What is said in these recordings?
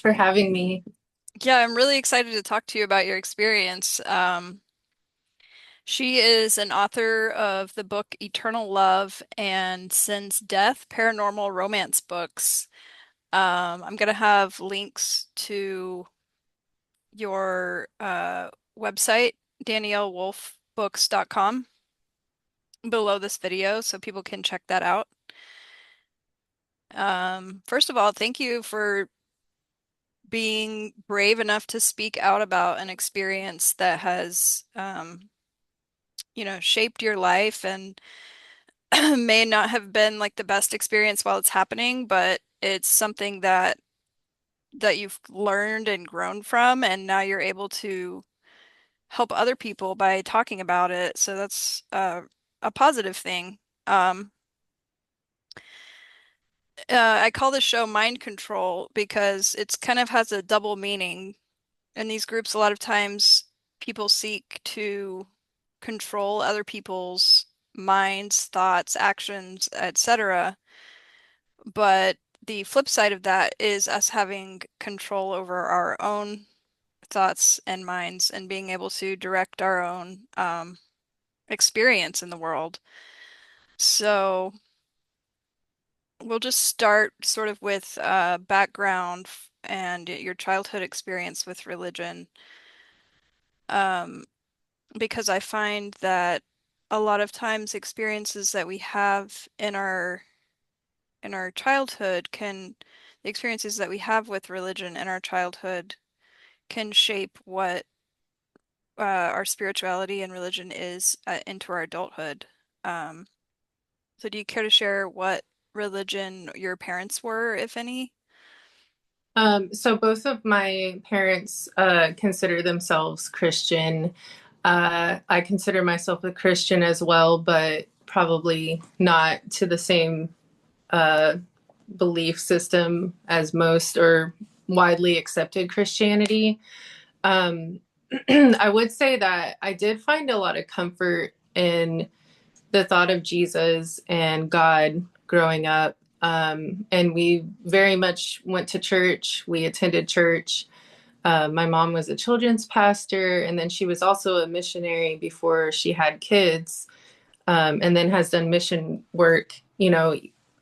for having me. Yeah, I'm really excited to talk to you about your experience. She is an author of the book Eternal Love and Sin's Death, paranormal romance books. I'm going to have links to your website, daniellewolfebooks.com, below this video so people can check that out. First of all, thank you for being brave enough to speak out about an experience that has shaped your life and may not have been like the best experience while it's happening, but it's something that you've learned and grown from, and now you're able to help other people by talking about it. So that's a positive thing. Um, I call this show Mind Control because it's kind of has a double meaning. In these groups, a lot of times people seek to control other people's minds, thoughts, actions, etc. But the flip side of that is us having control over our own thoughts and minds and being able to direct our own experience in the world. So we'll just start sort of with background and your childhood experience with religion. Um, because I find that a lot of times experiences that we have in our childhood can the experiences that we have with religion in our childhood can shape what our spirituality and religion is into our adulthood. Um, so do you care to share what religion your parents were, if any? So both of my parents consider themselves Christian. I consider myself a Christian as well, but probably not to the same uh, belief system as most or widely accepted Christianity. Um, I would say that I did find a lot of comfort in the thought of Jesus and God growing up. And we very much went to church. We attended church. My mom was a children's pastor, and then she was also a missionary before she had kids, and then has done mission work,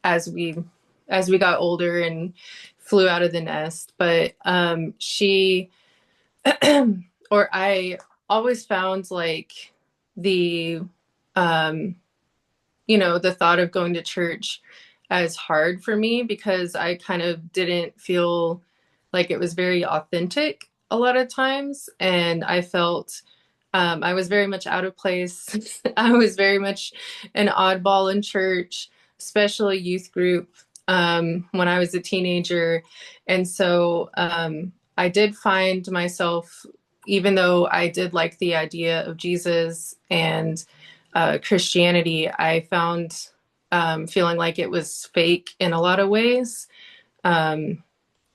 as we got older and flew out of the nest. But she or I always found like the um, the thought of going to church as hard for me because I kind of didn't feel like it was very authentic a lot of times. And I felt I was very much out of place. I was very much an oddball in church, especially youth group, when I was a teenager. And so I did find myself, even though I did like the idea of Jesus and Christianity, I found feeling like it was fake in a lot of ways. Um,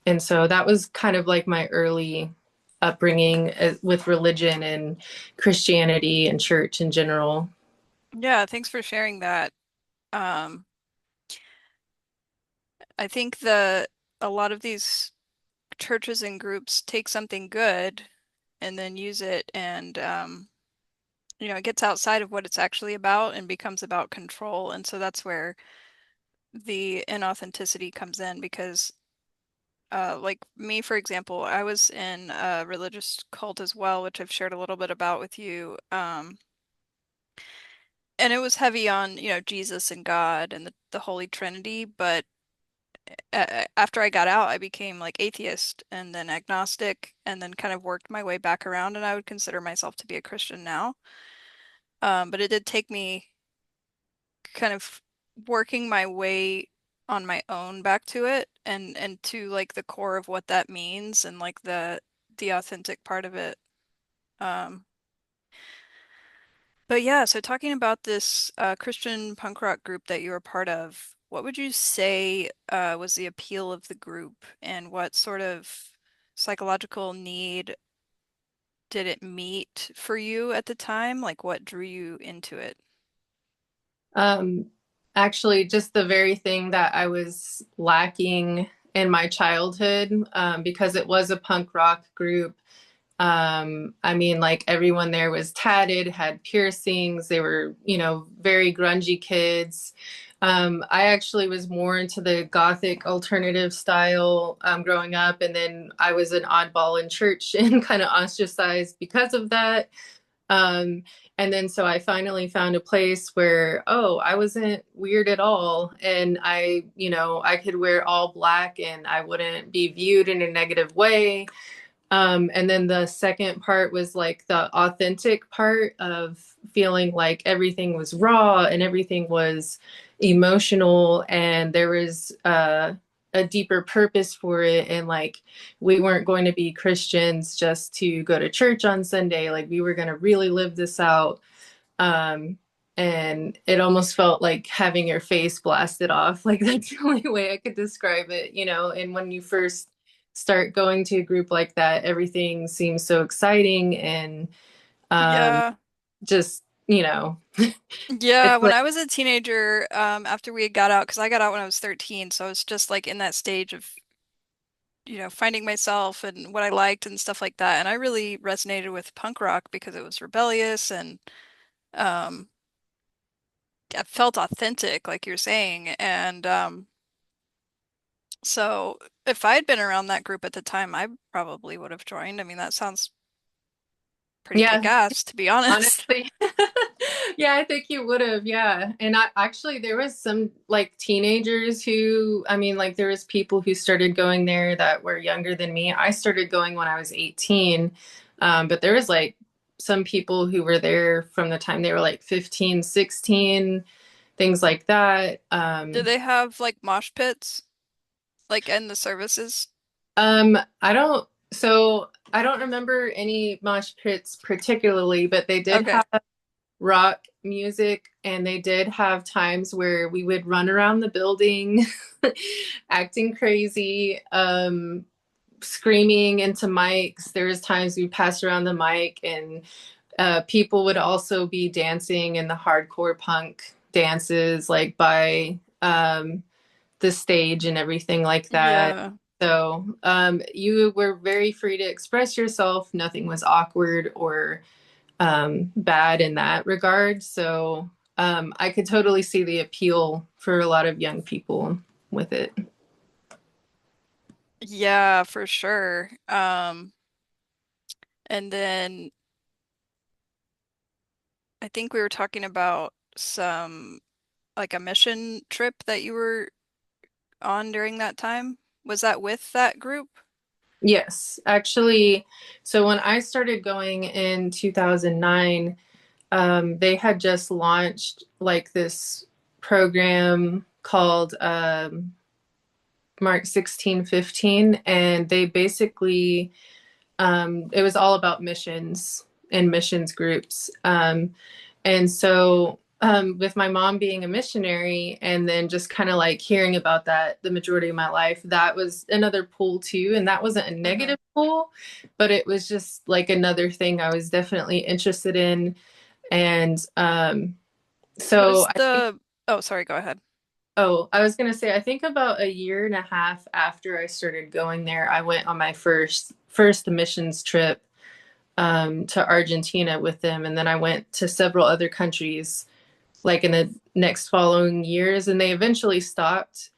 and so that was kind of like my early upbringing with religion and Christianity and church in general. Yeah, thanks for sharing that. Um, I think a lot of these churches and groups take something good and then use it and it gets outside of what it's actually about and becomes about control. And so that's where the inauthenticity comes in because like me, for example, I was in a religious cult as well, which I've shared a little bit about with you. And it was heavy on, Jesus and God and the Holy Trinity, but after I got out, I became like atheist and then agnostic and then kind of worked my way back around, and I would consider myself to be a Christian now. But it did take me kind of working my way on my own back to it and to like the core of what that means and like the authentic part of it. Um, but yeah, so talking about this Christian punk rock group that you were part of, what would you say was the appeal of the group and what sort of psychological need did it meet for you at the time? Like what drew you into it? Um, Actually, just the very thing that I was lacking in my childhood, because it was a punk rock group. I mean, like everyone there was tatted, had piercings. They were, very grungy kids. I actually was more into the gothic alternative style growing up, and then I was an oddball in church and kind of ostracized because of that. Um, and then so I finally found a place where, oh, I wasn't weird at all. And I could wear all black and I wouldn't be viewed in a negative way. And then the second part was like the authentic part of feeling like everything was raw and everything was emotional and there was a deeper purpose for it. And like we weren't going to be Christians just to go to church on Sunday. Like we were going to really live this out. Um, and it almost felt like having your face blasted off. Like that's the only way I could describe it. And when you first start going to a group like that, everything seems so exciting and um, Yeah. just, Yeah, it's when like, I was a teenager, after we got out, because I got out when I was 13, so I was just like in that stage of, finding myself and what I liked and stuff like that. And I really resonated with punk rock because it was rebellious and um it felt authentic, like you're saying. And so if I'd been around that group at the time, I probably would have joined. I mean, that sounds pretty yeah, kick-ass, to be honest. honestly. Yeah, I think you would have. Yeah. And I actually, there was some like teenagers who, I mean, like there was people who started going there that were younger than me. I started going when I was 18. But there was like some people who were there from the time they were like 15, 16, things like that. Do they have like mosh pits, like in the services? I don't remember any mosh pits particularly, but they did Okay. have rock music and they did have times where we would run around the building acting crazy, screaming into mics. There was times we passed around the mic and people would also be dancing in the hardcore punk dances like by the stage and everything like that. Yeah. So you were very free to express yourself. Nothing was awkward or bad in that regard. So I could totally see the appeal for a lot of young people with it. Yeah, for sure. And then I think we were talking about some like a mission trip that you were on during that time. Was that with that group? Yes, actually, so when I started going in 2009, they had just launched like this program called Mark 1615, and they basically it was all about missions and missions groups. And so, with my mom being a missionary and then just kind of like hearing about that the majority of my life, that was another pull too. And that wasn't a Hmm. negative pull, but it was just like another thing I was definitely interested in. And so Was I think, the, oh, sorry, go ahead. oh, I was going to say, I think about a year and a half after I started going there, I went on my first missions trip to Argentina with them. And then I went to several other countries like in the next following years. And they eventually stopped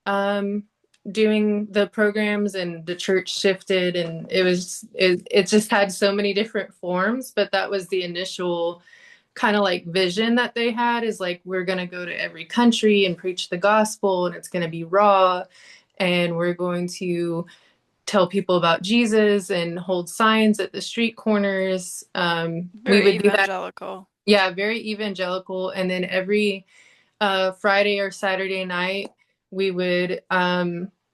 um, doing the programs and the church shifted. And it just had so many different forms. But that was the initial kind of like vision that they had is like, we're going to go to every country and preach the gospel and it's going to be raw. And we're going to tell people about Jesus and hold signs at the street corners. We Very would do that. evangelical. Yeah, very evangelical. And then every Friday or Saturday night, we would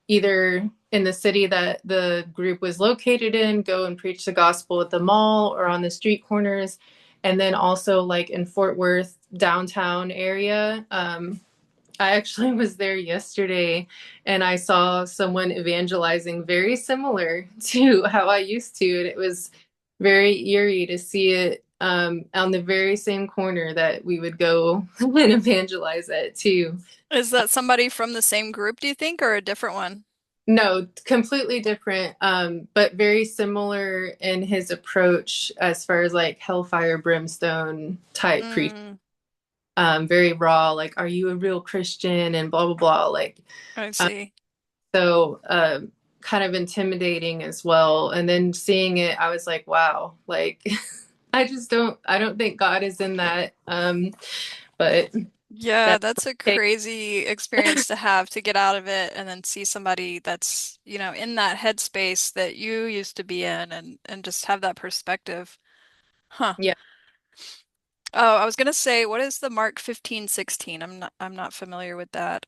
either in the city that the group was located in, go and preach the gospel at the mall or on the street corners. And then also like in Fort Worth downtown area, I actually was there yesterday and I saw someone evangelizing very similar to how I used to. And it was very eerie to see it on the very same corner that we would go and evangelize at too. Is that somebody from the same group, do you think, or a different one? No, completely different, but very similar in his approach as far as like hellfire brimstone type preach. Mm, Very raw, like, are you a real Christian and blah blah blah. Like, I um, see. so kind of intimidating as well. And then seeing it, I was like, wow, like I don't think God is in that. But Yeah, that's that's a okay. crazy experience to have to get out of it and then see somebody that's, in that headspace that you used to be in and just have that perspective. Huh. Yeah. Oh, I was gonna say, what is the Mark 15:16? I'm not familiar with that.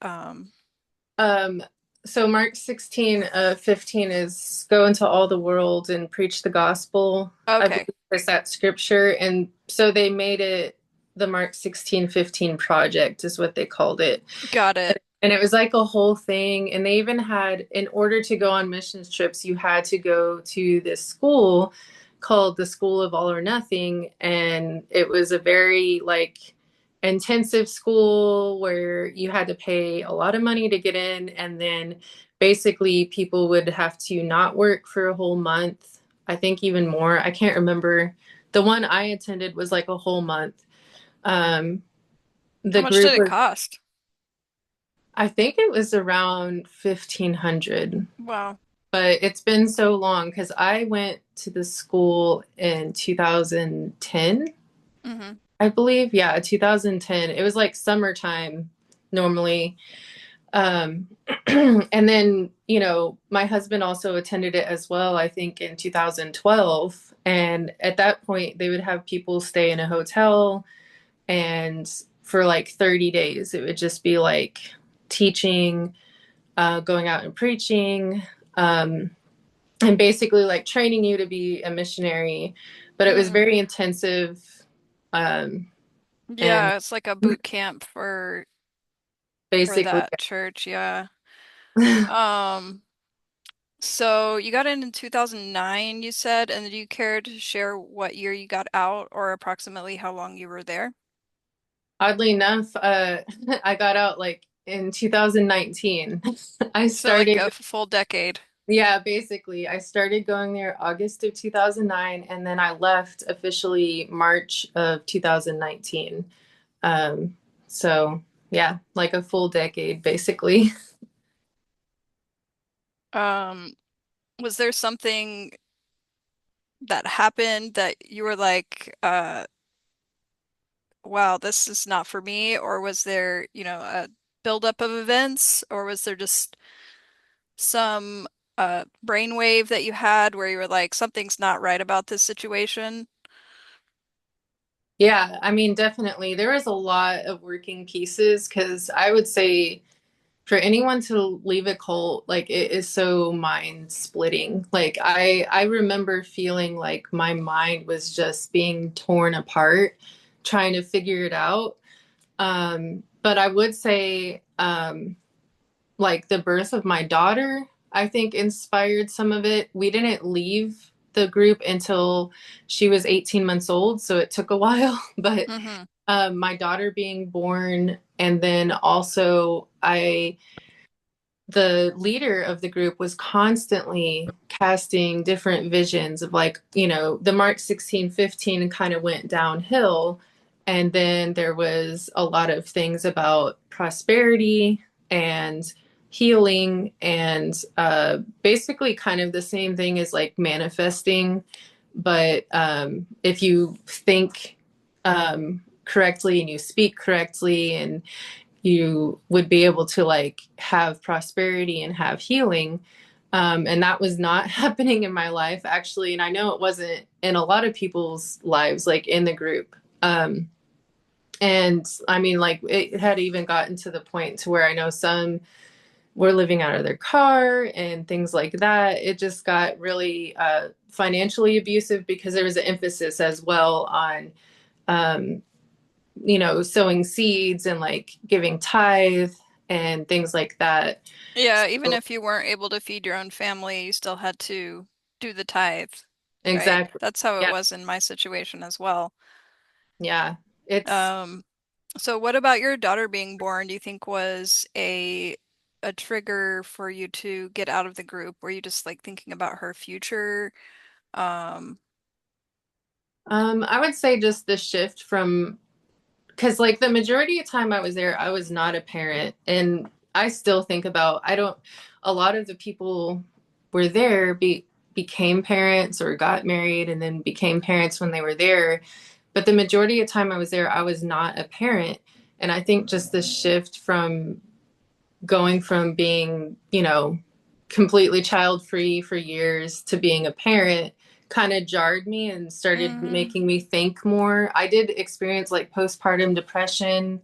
Um, so Mark 16, 15 is go into all the world and preach the gospel. I Okay, believe is that scripture. And so they made it the Mark 16, 15 project is what they called it. got it. And it was like a whole thing. And they even had, in order to go on missions trips, you had to go to this school called the School of All or Nothing. And it was a very like intensive school where you had to pay a lot of money to get in. And then basically people would have to not work for a whole month. I think even more. I can't remember. The one I attended was like a whole month. Um, How the much did group it was cost? I think it was around 1500, Wow. but it's been so long because I went to the school in 2010, Hmm. I believe. Yeah, 2010. It was like summertime normally. Um, and then, my husband also attended it as well, I think in 2012. And at that point, they would have people stay in a hotel and for like 30 days, it would just be like teaching, going out and preaching, um, and basically like training you to be a missionary. But it was Mm. very intensive. Um, and Yeah, it's like a boot camp for basically, that church. Yeah. Um, so you got in 2009, you said, and do you care to share what year you got out or approximately how long you were there? oddly enough, I got out like in 2019. I So like started, a full decade. yeah, basically, I started going there August of 2009, and then I left officially March of 2019. Um, so yeah, like a full decade, basically. Um, was there something that happened that you were like, wow, this is not for me? Or was there, a buildup of events? Or was there just some brainwave that you had where you were like, something's not right about this situation? Yeah, I mean, definitely. There was a lot of working pieces because I would say for anyone to leave a cult, like it is so mind splitting. Like I remember feeling like my mind was just being torn apart, trying to figure it out. But I would say, like the birth of my daughter, I think inspired some of it. We didn't leave the group until she was 18 months old, so it took a while. But Mm-hmm. my daughter being born, and then also the leader of the group was constantly casting different visions of like, the Mark 16, 15 kind of went downhill. And then there was a lot of things about prosperity and healing and basically kind of the same thing as like manifesting. But if you think correctly and you speak correctly and you would be able to like have prosperity and have healing. And that was not happening in my life actually. And I know it wasn't in a lot of people's lives, like in the group. And I mean, like it had even gotten to the point to where I know some were living out of their car and things like that. It just got really financially abusive because there was an emphasis as well on um, sowing seeds and like giving tithe and things like that. Yeah, even So, if you weren't able to feed your own family, you still had to do the tithe, right? exactly. That's how it Yeah. was in my situation as well. Yeah. It's Um, so what about your daughter being born, do you think was a a trigger for you to get out of the group? Were you just like thinking about her future? Um, I would say just the shift from, because like the majority of time I was there, I was not a parent. And I still think about, I don't, a lot of the people were there became parents or got married and then became parents when they were there. But the majority of time I was there, I was not a parent. And I think just the shift from going from being, completely child free for years to being a parent kind of jarred me and started mhm. making me think more. I did experience like postpartum depression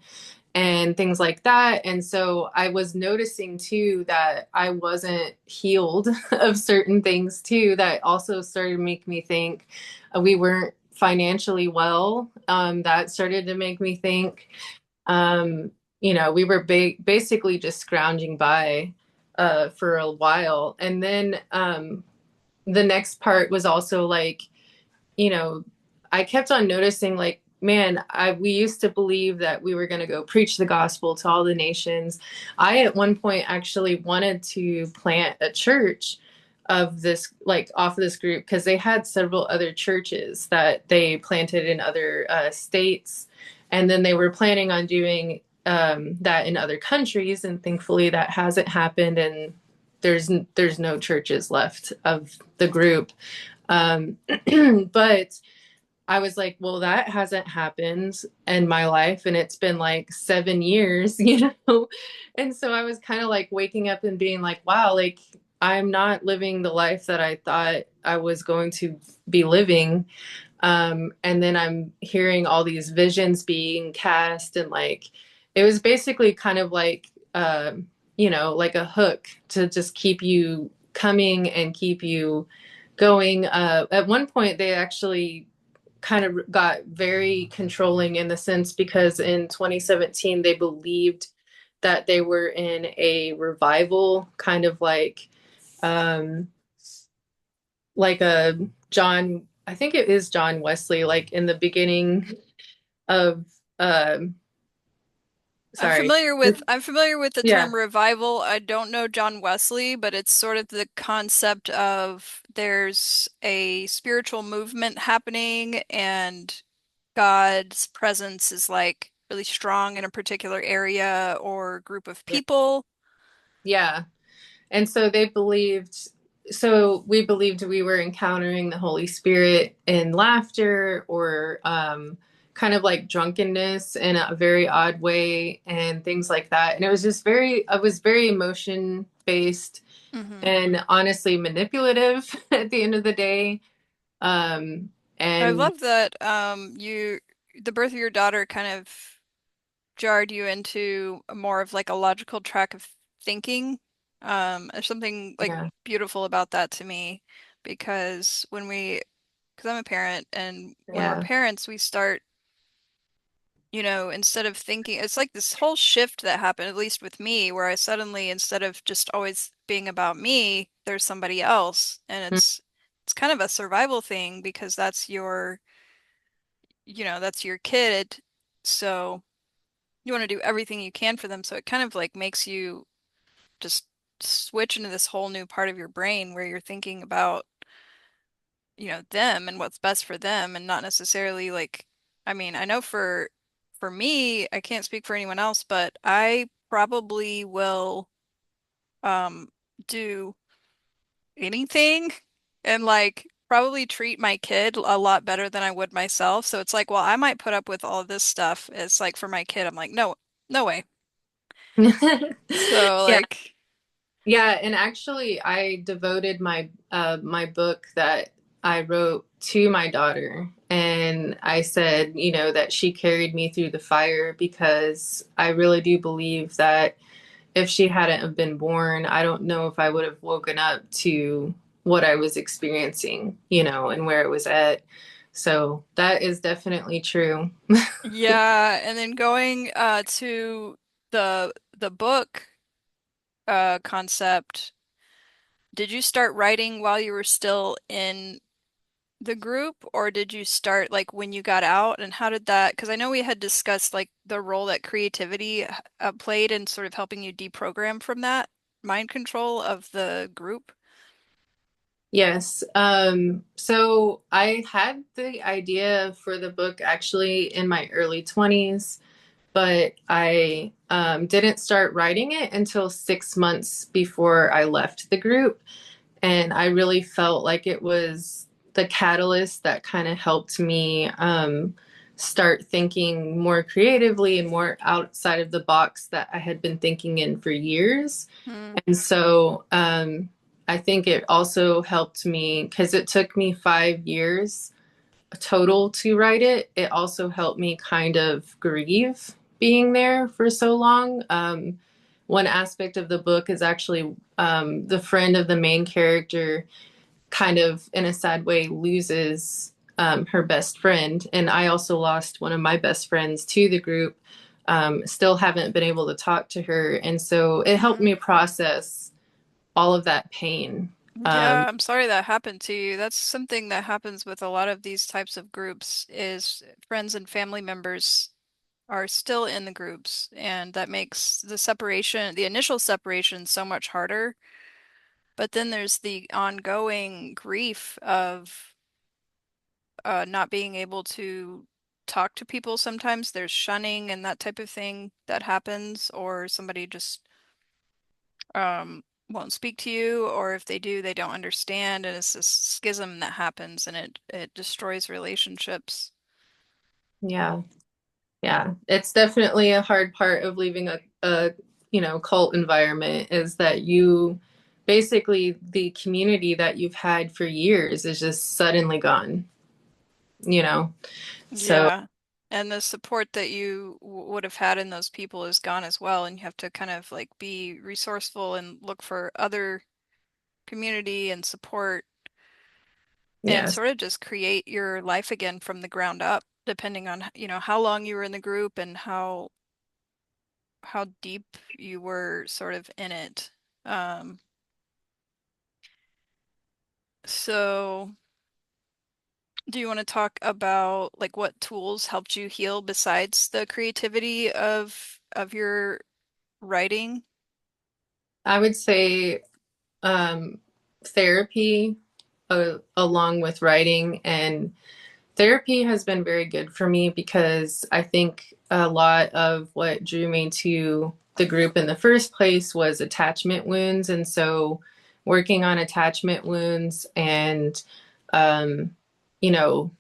and things like that. And so I was noticing too that I wasn't healed of certain things too, that also started to make me think we weren't financially well. That started to make me think we were basically just scrounging by for a while. And then the next part was also like, you know, I kept on noticing like, man, we used to believe that we were going to go preach the gospel to all the nations. I at one point actually wanted to plant a church of this, like off of this group, because they had several other churches that they planted in other states. And then they were planning on doing that in other countries. And thankfully that hasn't happened. And there's no churches left of the group. Um, but I was like, well, that hasn't happened in my life. And it's been like 7 years, And so I was kind of like waking up and being like, wow, like I'm not living the life that I thought I was going to be living. And then I'm hearing all these visions being cast, and like it was basically kind of like, like a hook to just keep you coming and keep you going. At one point, they actually kind of got very controlling in the sense because in 2017 they believed that they were in a revival, kind of um like a John, I think it is John Wesley, like in the beginning of sorry. I'm familiar with the Yeah. term revival. I don't know John Wesley, but it's sort of the concept of there's a spiritual movement happening and God's presence is like really strong in a particular area or group of people. Yeah. And so we believed we were encountering the Holy Spirit in laughter or kind of like drunkenness in a very odd way and things like that. And it was just I was very emotion based Hmm. and honestly manipulative at the end of the day. I And love that the birth of your daughter kind of jarred you into more of like a logical track of thinking. There's something like yeah, beautiful about that to me because because I'm a parent, and when we're yeah. parents, we start, instead of thinking, it's like this whole shift that happened, at least with me, where I suddenly, instead of just always being about me, there's somebody else, and it's kind of a survival thing because that's your kid, so you want to do everything you can for them. So it kind of like makes you just switch into this whole new part of your brain where you're thinking about, them and what's best for them and not necessarily like, I mean, I know for me, I can't speak for anyone else, but I probably will um do anything and like probably treat my kid a lot better than I would myself. So it's like, well, I might put up with all this stuff. It's like for my kid, I'm like, no, no way. So Yeah. like, Yeah, and actually I devoted my book that I wrote to my daughter, and I said, that she carried me through the fire because I really do believe that if she hadn't have been born, I don't know if I would have woken up to what I was experiencing, and where it was at. So that is definitely true. yeah, and then going to the book concept, did you start writing while you were still in the group, or did you start like when you got out, and how did that, because I know we had discussed like the role that creativity played in sort of helping you deprogram from that mind control of the group. Yes. So I had the idea for the book actually in my early 20s, but I didn't start writing it until 6 months before I left the group. And I really felt like it was the catalyst that kind of helped me start thinking more creatively and more outside of the box that I had been thinking in for years. Hmm. And so I think it also helped me because it took me 5 years total to write it. It also helped me kind of grieve being there for so long. One aspect of the book is actually the friend of the main character kind of, in a sad way, loses her best friend. And I also lost one of my best friends to the group. Still haven't been able to talk to her. And so it helped Hmm. me process all of that pain. Yeah, I'm sorry that happened to you. That's something that happens with a lot of these types of groups is friends and family members are still in the groups, and that makes the separation, the initial separation, so much harder. But then there's the ongoing grief of not being able to talk to people. Sometimes there's shunning and that type of thing that happens, or somebody just won't speak to you, or if they do, they don't understand, and it's this schism that happens, and it destroys relationships. Yeah. Yeah, it's definitely a hard part of leaving a cult environment is that you basically the community that you've had for years is just suddenly gone, you know. So, Yeah. And the support that you would have had in those people is gone as well, and you have to kind of like be resourceful and look for other community and support and yes. sort of just create your life again from the ground up, depending on, how long you were in the group and how deep you were sort of in it. Um, so do you want to talk about like what tools helped you heal besides the creativity of your writing? I would say um therapy along with writing, and therapy has been very good for me because I think a lot of what drew me to the group in the first place was attachment wounds. And so working on attachment wounds and, um, you know,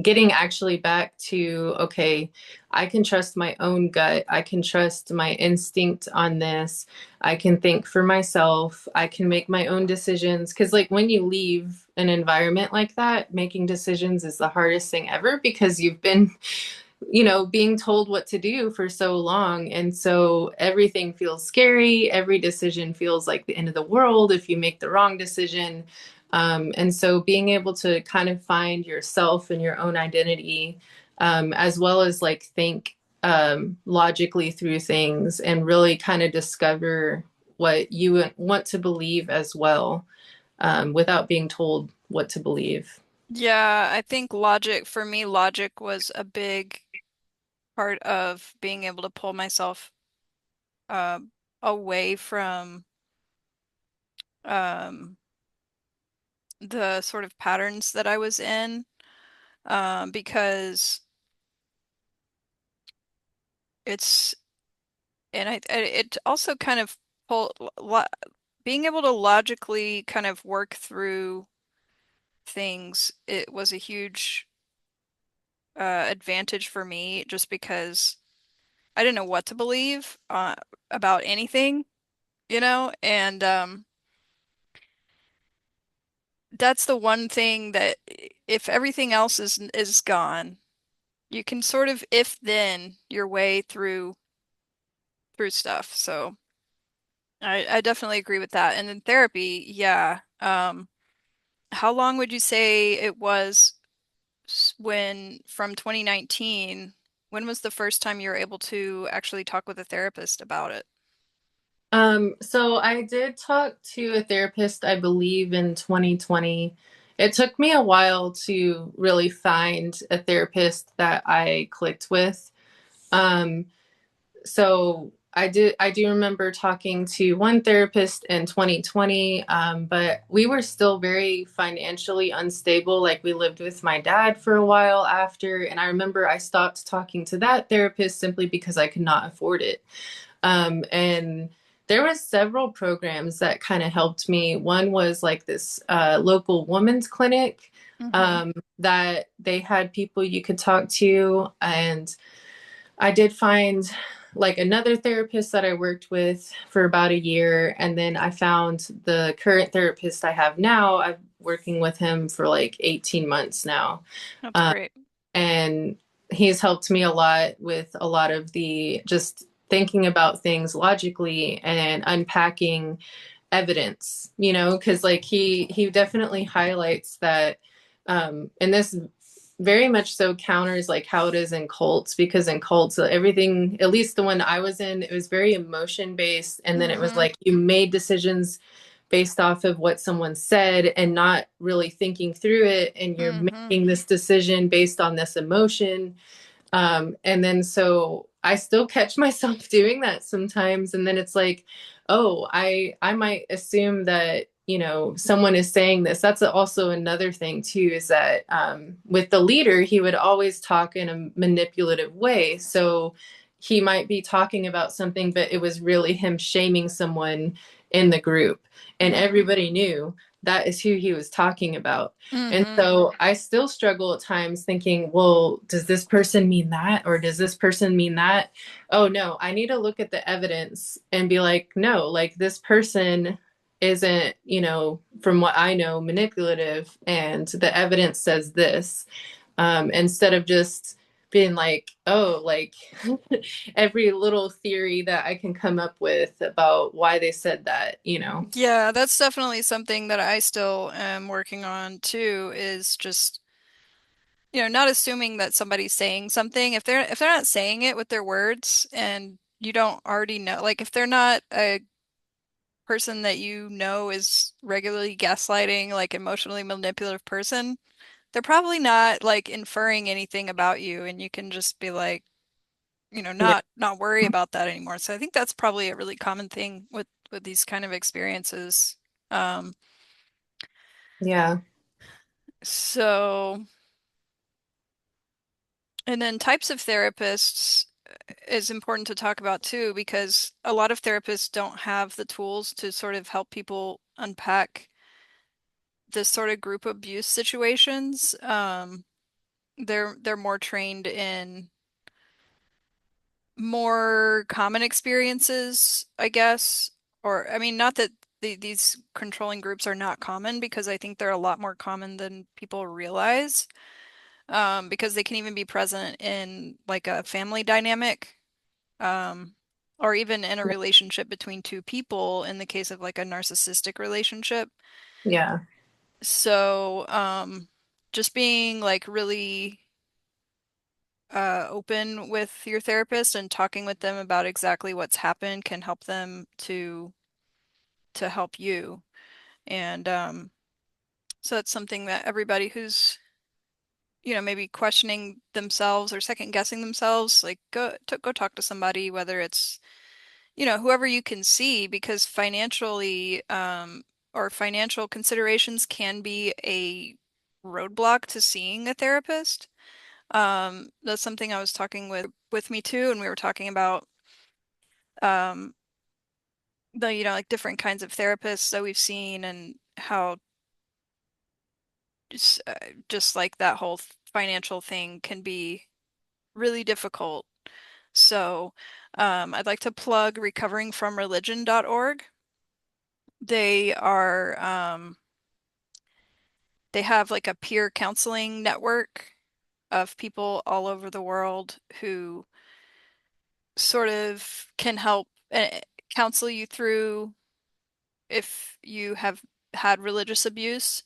getting actually back to, okay, I can trust my own gut. I can trust my instinct on this. I can think for myself. I can make my own decisions. Because, like, when you leave an environment like that, making decisions is the hardest thing ever because you've been, being told what to do for so long. And so everything feels scary. Every decision feels like the end of the world if you make the wrong decision. And so being able to kind of find yourself and your own identity, as well as like think logically through things and really kind of discover what you want to believe as well, without being told what to believe. Yeah, I think logic, for me, logic was a big part of being able to pull myself uh, away from um, the sort of patterns that I was in, because it's, and it also kind of pull, lo being able to logically kind of work through things, it was a huge advantage for me just because I didn't know what to believe about anything, and that's the one thing that if everything else is gone, you can sort of if then your way through stuff. So I definitely agree with that. And in therapy, yeah. How long would you say it was when from 2019, when was the first time you were able to actually talk with a therapist about it? So I did talk to a therapist, I believe, in 2020, It took me a while to really find a therapist that I clicked with. Um, so I do remember talking to one therapist in 2020, but we were still very financially unstable. Like we lived with my dad for a while after, and I remember I stopped talking to that therapist simply because I could not afford it. And there was several programs that kind of helped me. One was like this local women's clinic Mm-hmm. that they had people you could talk to, and I did find like another therapist that I worked with for about a year. And then I found the current therapist I have now. I'm working with him for like 18 months now. That's great. And he's helped me a lot with a lot of the just thinking about things logically and unpacking evidence, because like he definitely highlights that and this very much so counters like how it is in cults, because in cults everything, at least the one I was in, it was very emotion based, and then it was Mm-hmm. like you made decisions based off of what someone said and not really thinking through it, and you're Mm-hmm. making this decision based on this emotion. And then so I still catch myself doing that sometimes. And then it's like, oh, I might assume that, someone is saying this. That's also another thing too, is that with the leader, he would always talk in a manipulative way. So he might be talking about something, but it was really him shaming someone in the group. And Mm-hmm. everybody knew that is who he was talking about. And Mm-hmm. so I still struggle at times thinking, well, does this person mean that? Or does this person mean that? Oh, no, I need to look at the evidence and be like, no, like this person isn't, from what I know, manipulative. And the evidence says this, instead of just being like, oh, like every little theory that I can come up with about why they said that. Yeah, that's definitely something that I still am working on too, is just, not assuming that somebody's saying something. If they're not saying it with their words and you don't already know, like if they're not a person that you know is regularly gaslighting, like emotionally manipulative person, they're probably not like inferring anything about you, and you can just be like, Yeah. not worry about that anymore. So I think that's probably a really common thing with these kind of experiences. Um, Yeah. so and then types of therapists is important to talk about too, because a lot of therapists don't have the tools to sort of help people unpack this sort of group abuse situations. They're more trained in more common experiences, I guess. Or, I mean, not that these controlling groups are not common, because I think they're a lot more common than people realize. Because they can even be present in like a family dynamic, um, or even in a relationship between two people in the case of like a narcissistic relationship. Yeah. So, just being like really open with your therapist and talking with them about exactly what's happened can help them to help you. And so that's something that everybody who's, maybe questioning themselves or second guessing themselves, like go talk to somebody, whether it's, whoever you can see, because financially, or financial considerations can be a roadblock to seeing a therapist. That's something I was talking with me too, and we were talking about um the, like different kinds of therapists that we've seen, and how just like that whole financial thing can be really difficult. So, I'd like to plug recoveringfromreligion.org. They are they have like a peer counseling network of people all over the world who sort of can help counsel you through if you have had religious abuse.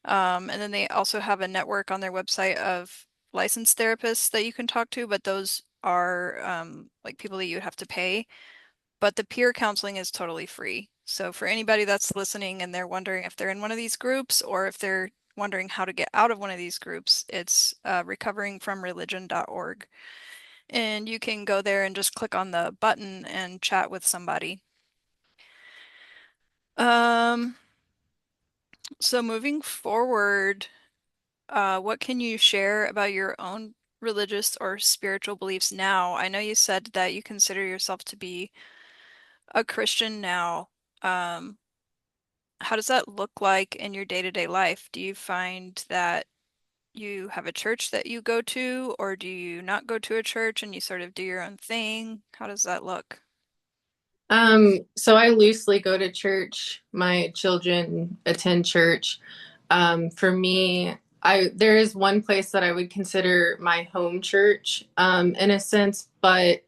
And then they also have a network on their website of licensed therapists that you can talk to, but those are like people that you would have to pay. But the peer counseling is totally free. So for anybody that's listening and they're wondering if they're in one of these groups or if they're wondering how to get out of one of these groups, it's recoveringfromreligion.org. And you can go there and just click on the button and chat with somebody. Um, so moving forward, what can you share about your own religious or spiritual beliefs now? I know you said that you consider yourself to be a Christian now. Um, how does that look like in your day-to-day life? Do you find that you have a church that you go to, or do you not go to a church and you sort of do your own thing? How does that look? So I loosely go to church. My children attend church. For me, there is one place that I would consider my home church, in a sense, but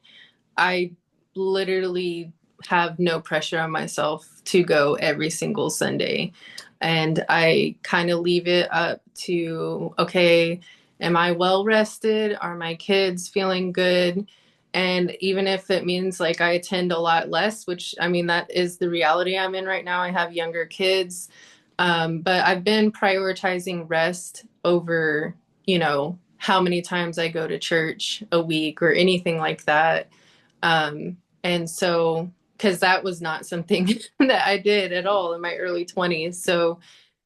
I literally have no pressure on myself to go every single Sunday. And I kind of leave it up to, okay, am I well rested? Are my kids feeling good? And even if it means like I attend a lot less, which I mean, that is the reality I'm in right now. I have younger kids. But I've been prioritizing rest over, how many times I go to church a week or anything like that. And so, because that was not something that I did at all in my early 20s. So,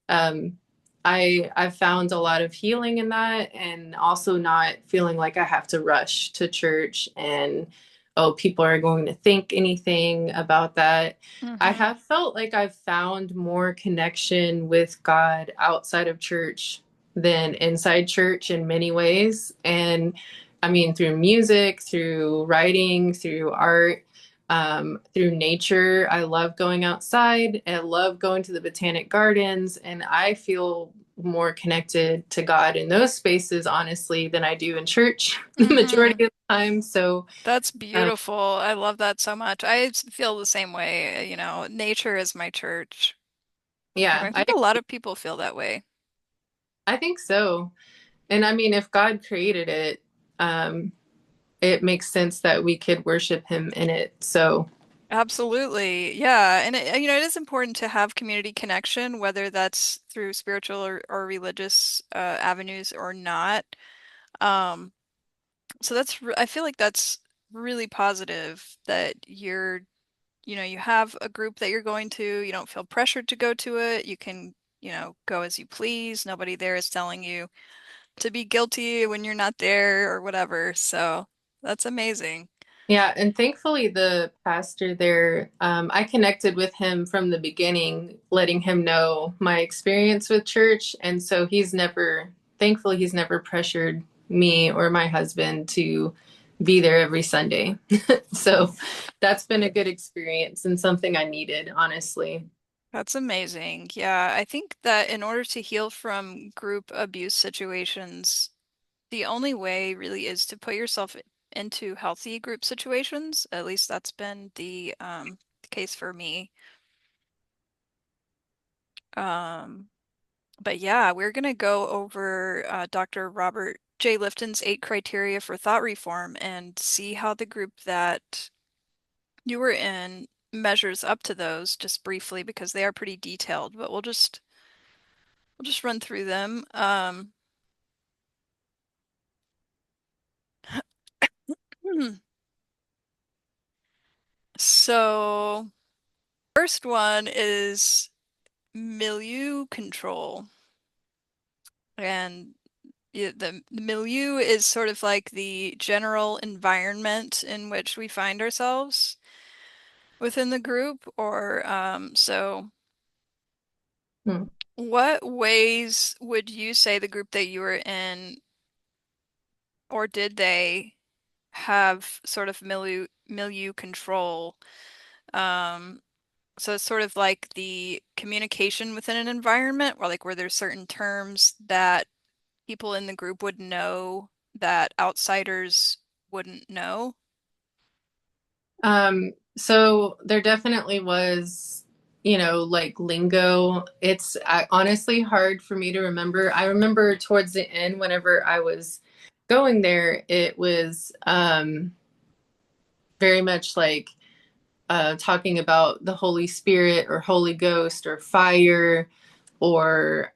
um, I've found a lot of healing in that, and also not feeling like I have to rush to church and, oh, people are going to think anything about that. I Mm-hmm. have felt like I've found more connection with God outside of church than inside church in many ways. And I mean, through music, through writing, through art, through nature. I love going outside. I love going to the botanic gardens, and I feel more connected to God in those spaces, honestly, than I do in church the Mm-hmm. majority of the time. So, That's um, beautiful. I love that so much. Feel the same way. Nature is my church. And yeah, I think a lot of people feel that way. I think so. And I mean, if God created it, um, it makes sense that we could worship Him in it. So, Absolutely. Yeah. And it is important to have community connection, whether that's through spiritual or religious avenues or not. Um, so I feel like that's really positive that you have a group that you're going to. You don't feel pressured to go to it. You can, go as you please. Nobody there is telling you to be guilty when you're not there or whatever. So that's amazing. yeah, and thankfully the pastor there, I connected with him from the beginning, letting him know my experience with church. And so thankfully, he's never pressured me or my husband to be there every Sunday. So that's been a good experience and something I needed, honestly. That's amazing. Yeah, I think that in order to heal from group abuse situations, the only way really is to put yourself into healthy group situations. At least that's been the case for me. Um, but yeah, we're gonna go over Dr. Robert J. Lifton's 8 criteria for thought reform and see how the group that you were in measures up to those just briefly because they are pretty detailed, but we'll just run through them. So first one is milieu control. And the milieu is sort of like the general environment in which we find ourselves within the group, or Hmm. what ways would you say the group that you were in, or did they have sort of milieu control? Um, so it's sort of like the communication within an environment, or like were there certain terms that people in the group would know that outsiders wouldn't know? So there definitely was, like lingo. It's honestly hard for me to remember. I remember towards the end, whenever I was going there, it was very much like talking about the Holy Spirit or Holy Ghost or fire or,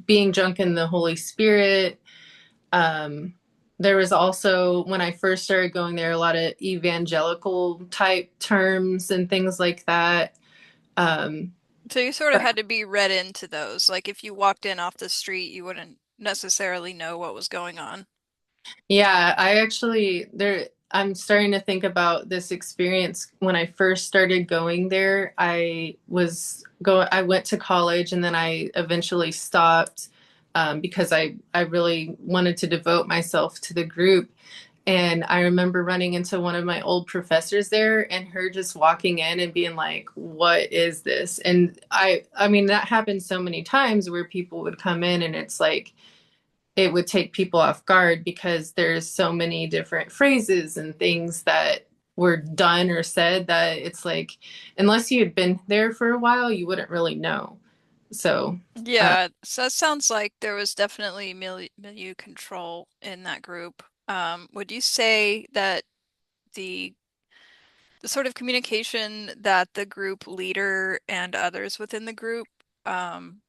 being drunk in the Holy Spirit. Um, there was also, when I first started going there, a lot of evangelical type terms and things like that. Um, So you sort of had to be read into those. Like if you walked in off the street, you wouldn't necessarily know what was going on. Yeah, I'm starting to think about this experience when I first started going there. I went to college and then I eventually stopped because I really wanted to devote myself to the group. And I remember running into one of my old professors there and her just walking in and being like, "What is this?" And I mean, that happened so many times where people would come in and it's like it would take people off guard because there's so many different phrases and things that were done or said that it's like unless you had been there for a while you wouldn't really know. So Yeah, so that sounds like there was definitely milieu control in that group. Would you say that the the sort of communication that the group leader and others within the group, um,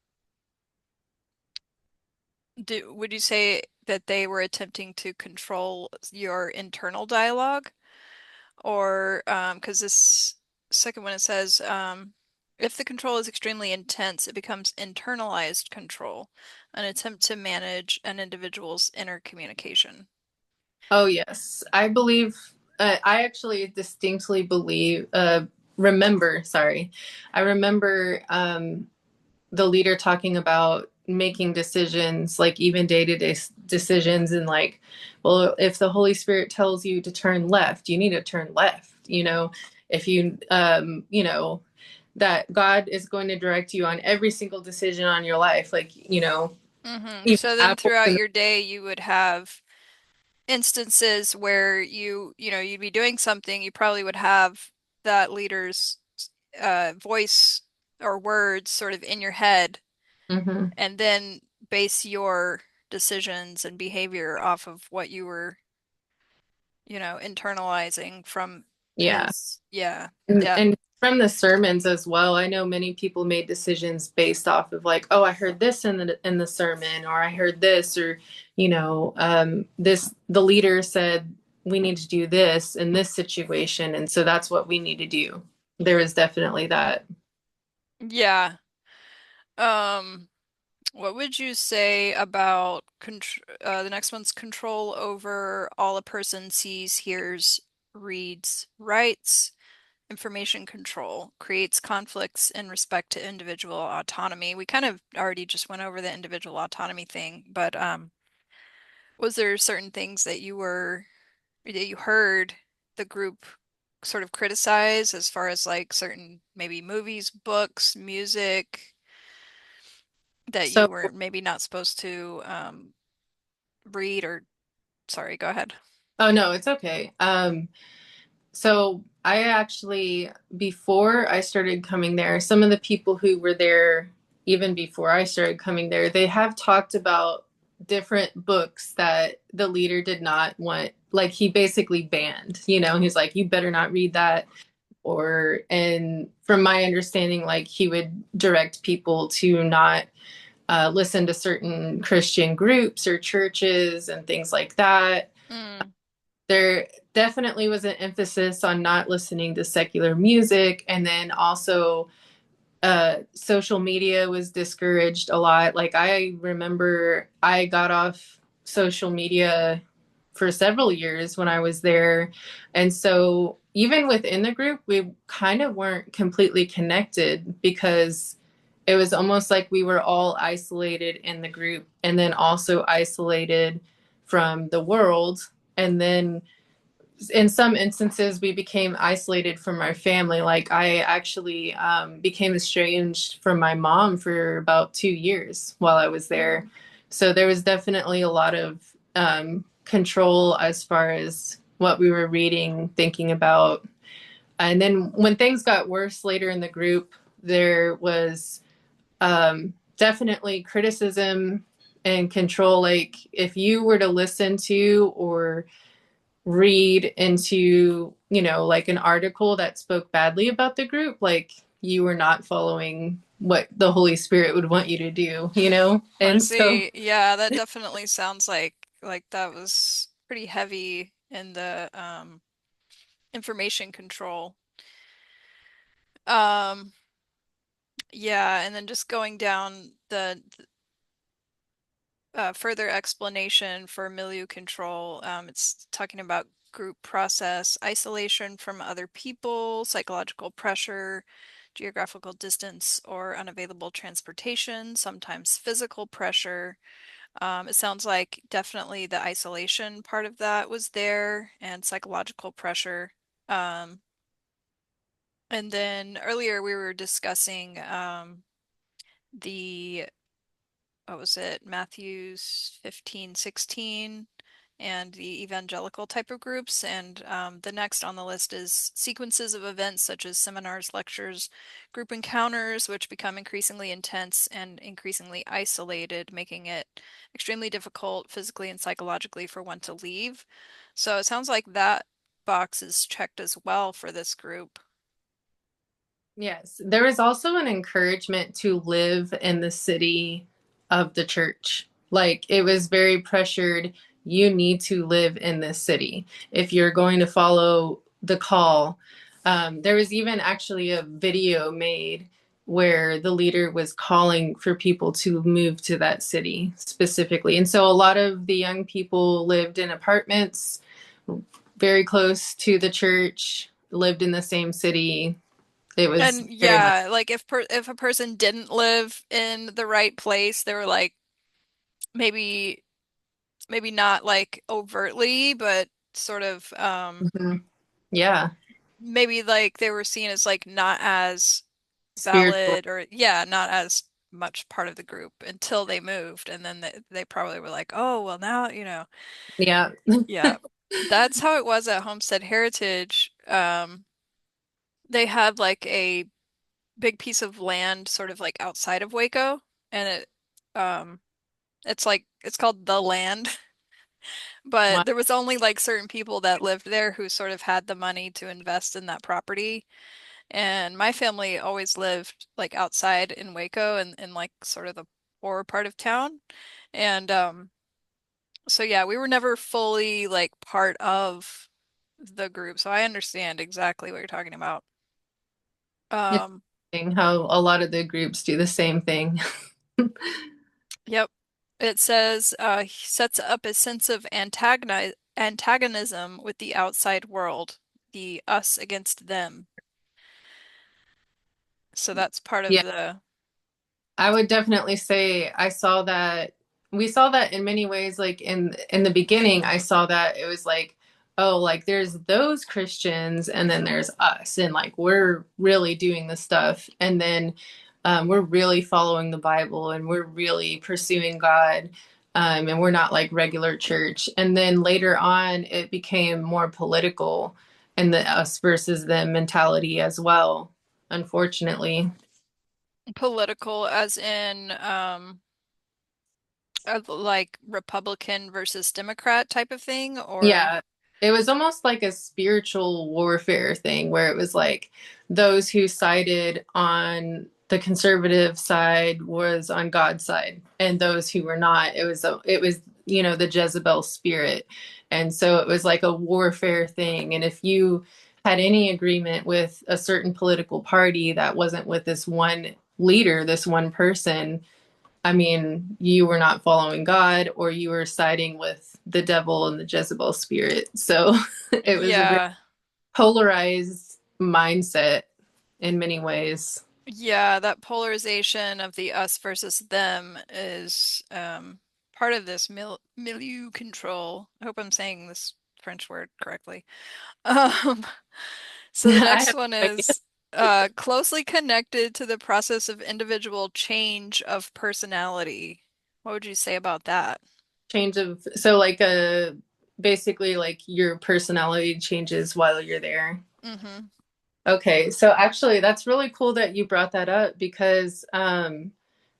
would you say that they were attempting to control your internal dialogue? Or because this second one it says, if the control is extremely intense, it becomes internalized control, an attempt to manage an individual's inner communication. oh yes, I actually distinctly I remember the leader talking about making decisions, like even day-to-day decisions, and like, well, if the Holy Spirit tells you to turn left, you need to turn left. If that God is going to direct you on every single decision on your life, like, even So then apples throughout and your day, you would have instances where you'd be doing something, you probably would have that leader's voice or words sort of in your head, Mhm. and then base your decisions and behavior off of what you were, internalizing from Yeah. his, yeah, And, yeah. and from the sermons as well, I know many people made decisions based off of like, oh, I heard this in the sermon, or I heard this, or the leader said we need to do this in this situation, and so that's what we need to do. There is definitely that. Yeah. Um, what would you say about contr the next one's control over all a person sees, hears, reads, writes? Information control creates conflicts in respect to individual autonomy. We kind of already just went over the individual autonomy thing, but was there certain things that you heard the group sort of criticize as far as like certain maybe movies, books, music that So, you were maybe not supposed to read or sorry, go ahead. oh no, it's okay. So I actually, before I started coming there, some of the people who were there even before I started coming there, they have talked about different books that the leader did not want. Like he basically banned, he's like, you better not read that. And from my understanding, like he would direct people to not listen to certain Christian groups or churches and things like that. Mm, There definitely was an emphasis on not listening to secular music, and then also social media was discouraged a lot. Like I remember I got off social media for several years when I was there, and so even within the group we kind of weren't completely connected because it was almost like we were all isolated in the group and then also isolated from the world, and then in some instances we became isolated from our family. Like I actually became estranged from my mom for about 2 years while I was there. So there was definitely a lot of control as far as what we were reading, thinking about. And then when things got worse later in the group, there was definitely criticism and control. Like if you were to listen to or read into, like an article that spoke badly about the group, like you were not following what the Holy Spirit would want you to do, you know? I And so, see. Yeah, that definitely sounds like that was pretty heavy in the information control. Um yeah, and then just going down the further explanation for milieu control, it's talking about group process, isolation from other people, psychological pressure, geographical distance or unavailable transportation, sometimes physical pressure. It sounds like definitely the isolation part of that was there and psychological pressure. Um, and then earlier we were discussing the what was it, Matthew's 15:16 and the evangelical type of groups. And the next on the list is sequences of events such as seminars, lectures, group encounters, which become increasingly intense and increasingly isolated, making it extremely difficult physically and psychologically for one to leave. So it sounds like that box is checked as well for this group. yes, there was also an encouragement to live in the city of the church. Like it was very pressured. You need to live in this city if you're going to follow the call. There was even actually a video made where the leader was calling for people to move to that city specifically. And so a lot of the young people lived in apartments very close to the church, lived in the same city. It was And very much, yeah, like if a person didn't live in the right place, they were like maybe not like overtly, but sort of mhm. Yeah, maybe like they were seen as like not as spiritual. valid or yeah, not as much part of the group until they moved and then they probably were like, "Oh, well now, Yeah. yeah." That's how it was at Homestead Heritage. They had like a big piece of land sort of like outside of Waco and um it's called the land. Wow. But there was only like certain people that lived there who sort of had the money to invest in that property. And my family always lived like outside in Waco and in like sort of the poorer part of town. And so yeah, we were never fully like part of the group. So I understand exactly what you're talking about. It's Um, interesting how a lot of the groups do the same thing. yep. It says he sets up a sense of antagonism with the outside world, the us against them. So that's part of Yeah, the I would definitely say I saw that we saw that in many ways. Like in the beginning, I saw that it was like, oh, like there's those Christians and then there's us, and like we're really doing the stuff, and then we're really following the Bible and we're really pursuing God. And we're not like regular church. And then later on, it became more political and the us versus them mentality as well, unfortunately. political, as in like Republican versus Democrat type of thing, or Yeah, it was almost like a spiritual warfare thing where it was like those who sided on the conservative side was on God's side, and those who were not, it was the Jezebel spirit. And so it was like a warfare thing. And if you had any agreement with a certain political party that wasn't with this one leader, this one person, I mean, you were not following God or you were siding with the devil and the Jezebel spirit. So it was a very yeah. polarized mindset in many ways. Yeah, that polarization of the us versus them is part of this milieu control. I hope I'm saying this French word correctly. Um, so the I next have one no idea. is closely connected to the process of individual change of personality. What would you say about that? Change of, so like basically like your personality changes while you're there. Hmm. Okay, so actually that's really cool that you brought that up because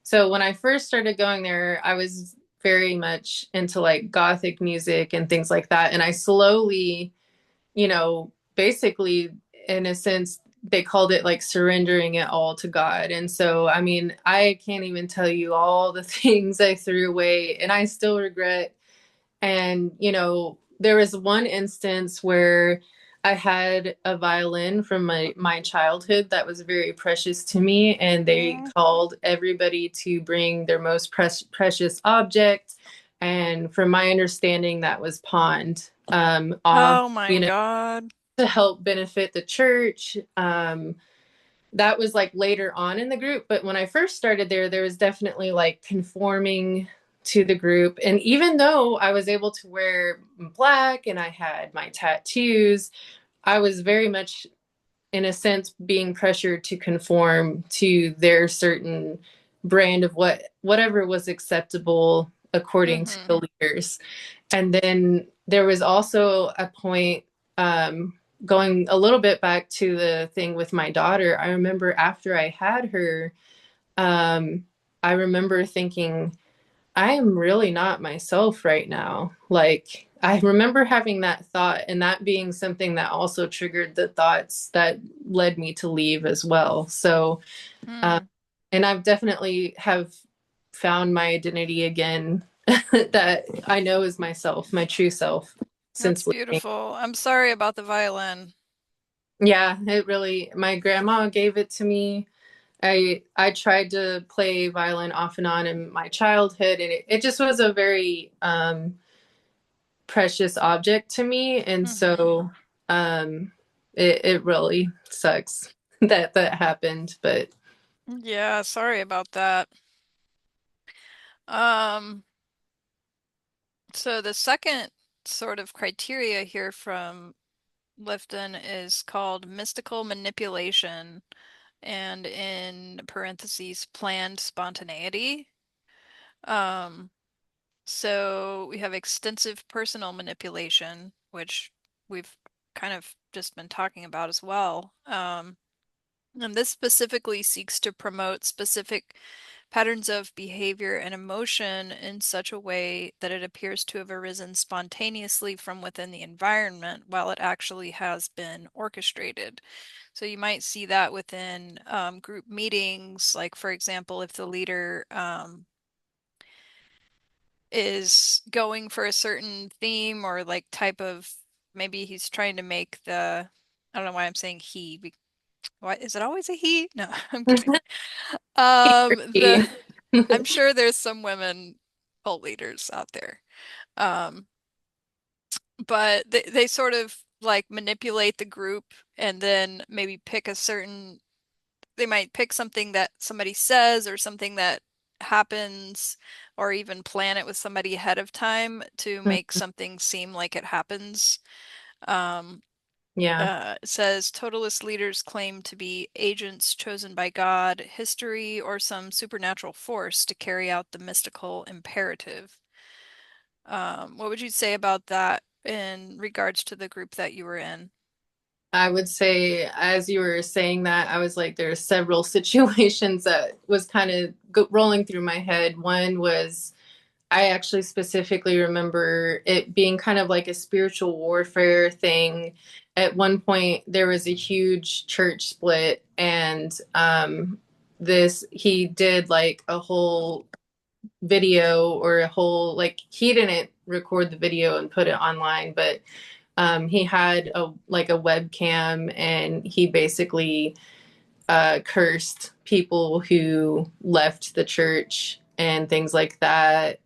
so when I first started going there, I was very much into like gothic music and things like that. And I slowly, basically, in a sense, they called it like surrendering it all to God. And so, I mean, I can't even tell you all the things I threw away and I still regret. And, there was one instance where I had a violin from my childhood that was very precious to me, and they Mm. called everybody to bring their most precious object. And from my understanding, that was pawned off, Oh my God. to help benefit the church. That was like later on in the group, but when I first started there was definitely like conforming to the group. And even though I was able to wear black and I had my tattoos, I was very much, in a sense, being pressured to conform to their certain brand of whatever was acceptable according to Mm-hmm. the leaders. And then there was also a point, going a little bit back to the thing with my daughter. I remember after I had her, um, I remember thinking, I am really not myself right now. Like, I remember having that thought, and that being something that also triggered the thoughts that led me to leave as well. So, uh, Hmm. and I've definitely have found my identity again that I know is myself, my true self That's since leaving. beautiful. I'm sorry about the violin. Yeah, it really, my grandma gave it to me. I tried to play violin off and on in my childhood, and it just was a very precious object to me. And Mm-hmm. so it really sucks that that happened. But Yeah, sorry about that. Um, so the second sort of criteria here from Lifton is called mystical manipulation, and in parentheses, planned spontaneity. Um, so we have extensive personal manipulation, which we've kind of just been talking about as well. And this specifically seeks to promote specific patterns of behavior and emotion in such a way that it appears to have arisen spontaneously from within the environment while it actually has been orchestrated. So you might see that within group meetings, like for example, if the leader is going for a certain theme or like type of, maybe he's trying to make I don't know why I'm saying he. Why is it always a he? No, I'm kidding. The I'm sure there's some women cult leaders out there. Um, but they sort of like manipulate the group and then maybe pick a certain, they might pick something that somebody says or something that happens, or even plan it with somebody ahead of time to make something seem like it happens. Um, yeah, it says totalist leaders claim to be agents chosen by God, history, or some supernatural force to carry out the mystical imperative. What would you say about that in regards to the group that you were in? I would say, as you were saying that, I was like, there are several situations that was kind of rolling through my head. One was, I actually specifically remember it being kind of like a spiritual warfare thing. At one point, there was a huge church split, and he did like a whole video, or a whole, like, he didn't record the video and put it online, but he had a webcam, and he basically cursed people who left the church and things like that.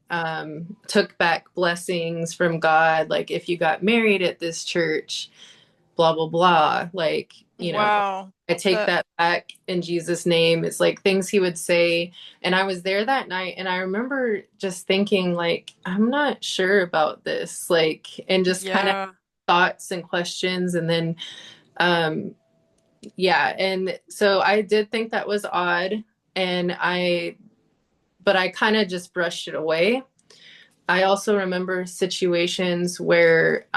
Took back blessings from God, like if you got married at this church, blah blah blah. Like, Wow. I take That, that back in Jesus' name. It's like things he would say. And I was there that night, and I remember just thinking, like, I'm not sure about this, like, and just kind of yeah. thoughts and questions. And then um yeah, and so I did think that was odd, and but I kind of just brushed it away. I also remember situations where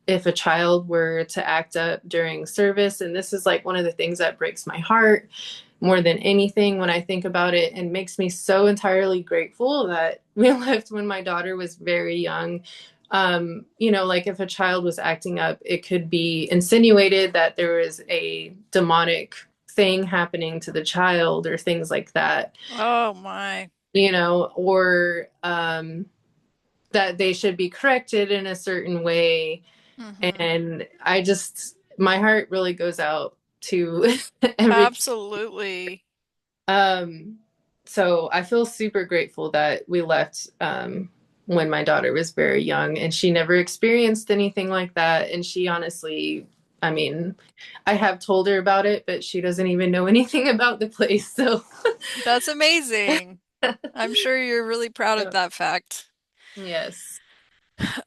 if a child were to act up during service, and this is like one of the things that breaks my heart, more than anything when I think about it, and makes me so entirely grateful that we left when my daughter was very young. Like if a child was acting up, it could be insinuated that there was a demonic thing happening to the child or things like that, Oh my. or that they should be corrected in a certain way. Mm-hmm. And my heart really goes out to every Absolutely. um so I feel super grateful that we left when my daughter was very young, and she never experienced anything like that. And she honestly, I mean, I have told her about it, but she doesn't even know anything about the place. So That's amazing. I'm sure you're really proud of that fact. yes.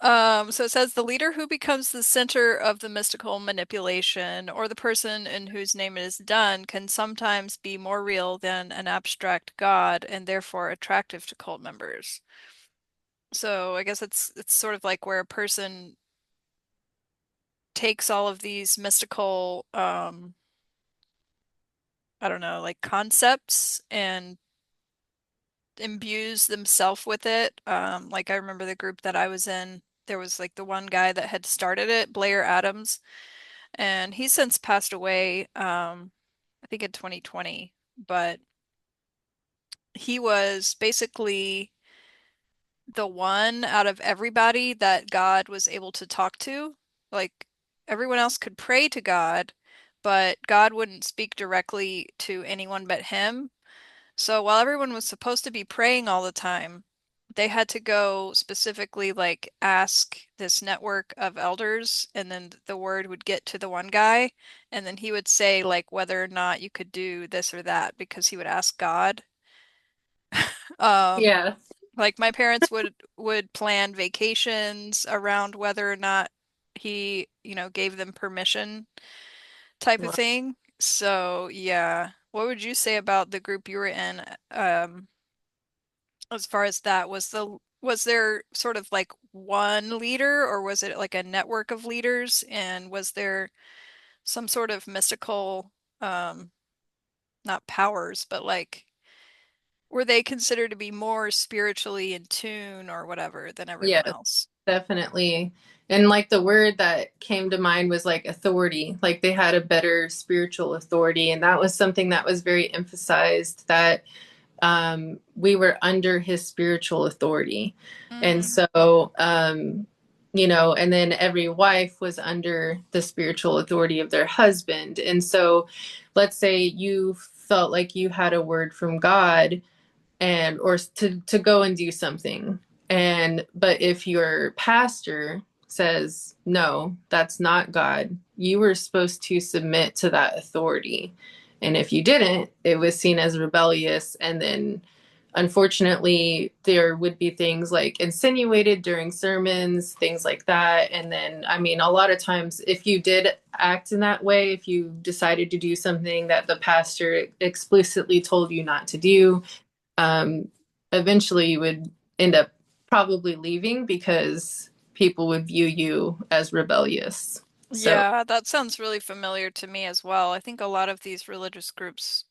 So it says the leader who becomes the center of the mystical manipulation or the person in whose name it is done can sometimes be more real than an abstract god and therefore attractive to cult members. So I guess it's sort of like where a person takes all of these mystical I don't know, like concepts and imbues themselves with it. Like I remember the group that I was in, there was like the one guy that had started it, Blair Adams, and he's since passed away, I think in 2020, but he was basically the one out of everybody that God was able to talk to. Like everyone else could pray to God, but God wouldn't speak directly to anyone but him. So while everyone was supposed to be praying all the time, they had to go specifically like ask this network of elders, and then the word would get to the one guy, and then he would say like whether or not you could do this or that because he would ask God. Um, Yeah. like my parents would plan vacations around whether or not he, gave them permission type of Wow. thing. So, yeah. What would you say about the group you were in? As far as that, was there sort of like one leader or was it like a network of leaders? And was there some sort of mystical, um, not powers, but like were they considered to be more spiritually in tune or whatever than Yeah, everyone else? definitely. And like the word that came to mind was like authority. Like they had a better spiritual authority. And that was something that was very emphasized, that we were under his spiritual authority. And Mm, so, and then every wife was under the spiritual authority of their husband. And so, let's say you felt like you had a word from God, and or to go and do something, but if your pastor says no, that's not God, you were supposed to submit to that authority. And if you didn't, it was seen as rebellious. And then unfortunately there would be things like insinuated during sermons, things like that. And then, I mean, a lot of times if you did act in that way, if you decided to do something that the pastor explicitly told you not to do, um, eventually you would end up probably leaving because people would view you as rebellious. So, yeah, that sounds really familiar to me as well. I think a lot of these religious groups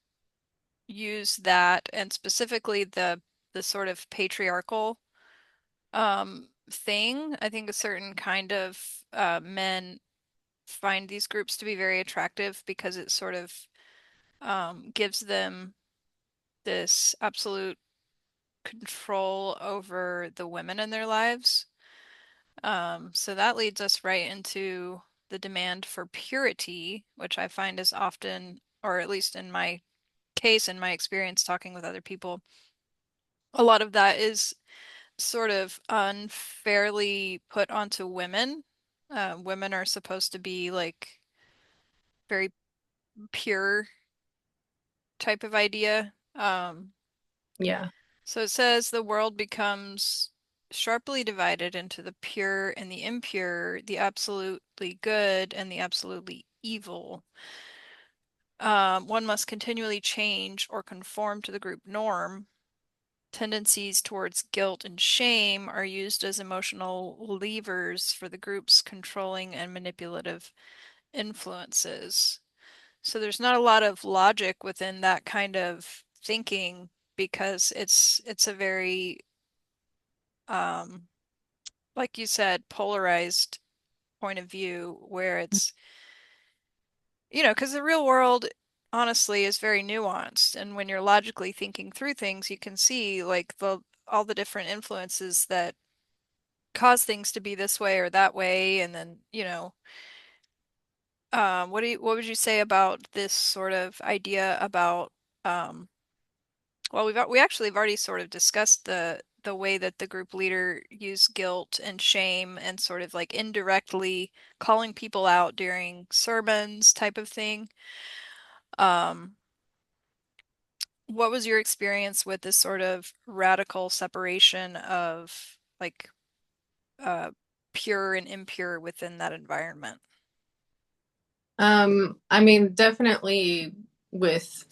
use that and specifically the sort of patriarchal thing. I think a certain kind of men find these groups to be very attractive because it sort of gives them this absolute control over the women in their lives. So that leads us right into the demand for purity, which I find is often, or at least in my case, in my experience talking with other people, a lot of that is sort of unfairly put onto women. Women are supposed to be like very pure type of idea. yeah, So it says the world becomes sharply divided into the pure and the impure, the absolutely good and the absolutely evil. One must continually change or conform to the group norm. Tendencies towards guilt and shame are used as emotional levers for the group's controlling and manipulative influences. So there's not a lot of logic within that kind of thinking because it's a very um like you said, polarized point of view where it's, because the real world honestly is very nuanced. And when you're logically thinking through things, you can see like the all the different influences that cause things to be this way or that way. And then, what would you say about this sort of idea about um well, we actually have already sort of discussed the way that the group leader used guilt and shame and sort of like indirectly calling people out during sermons type of thing. Um, what was your experience with this sort of radical separation of like uh pure and impure within that environment? I mean, definitely with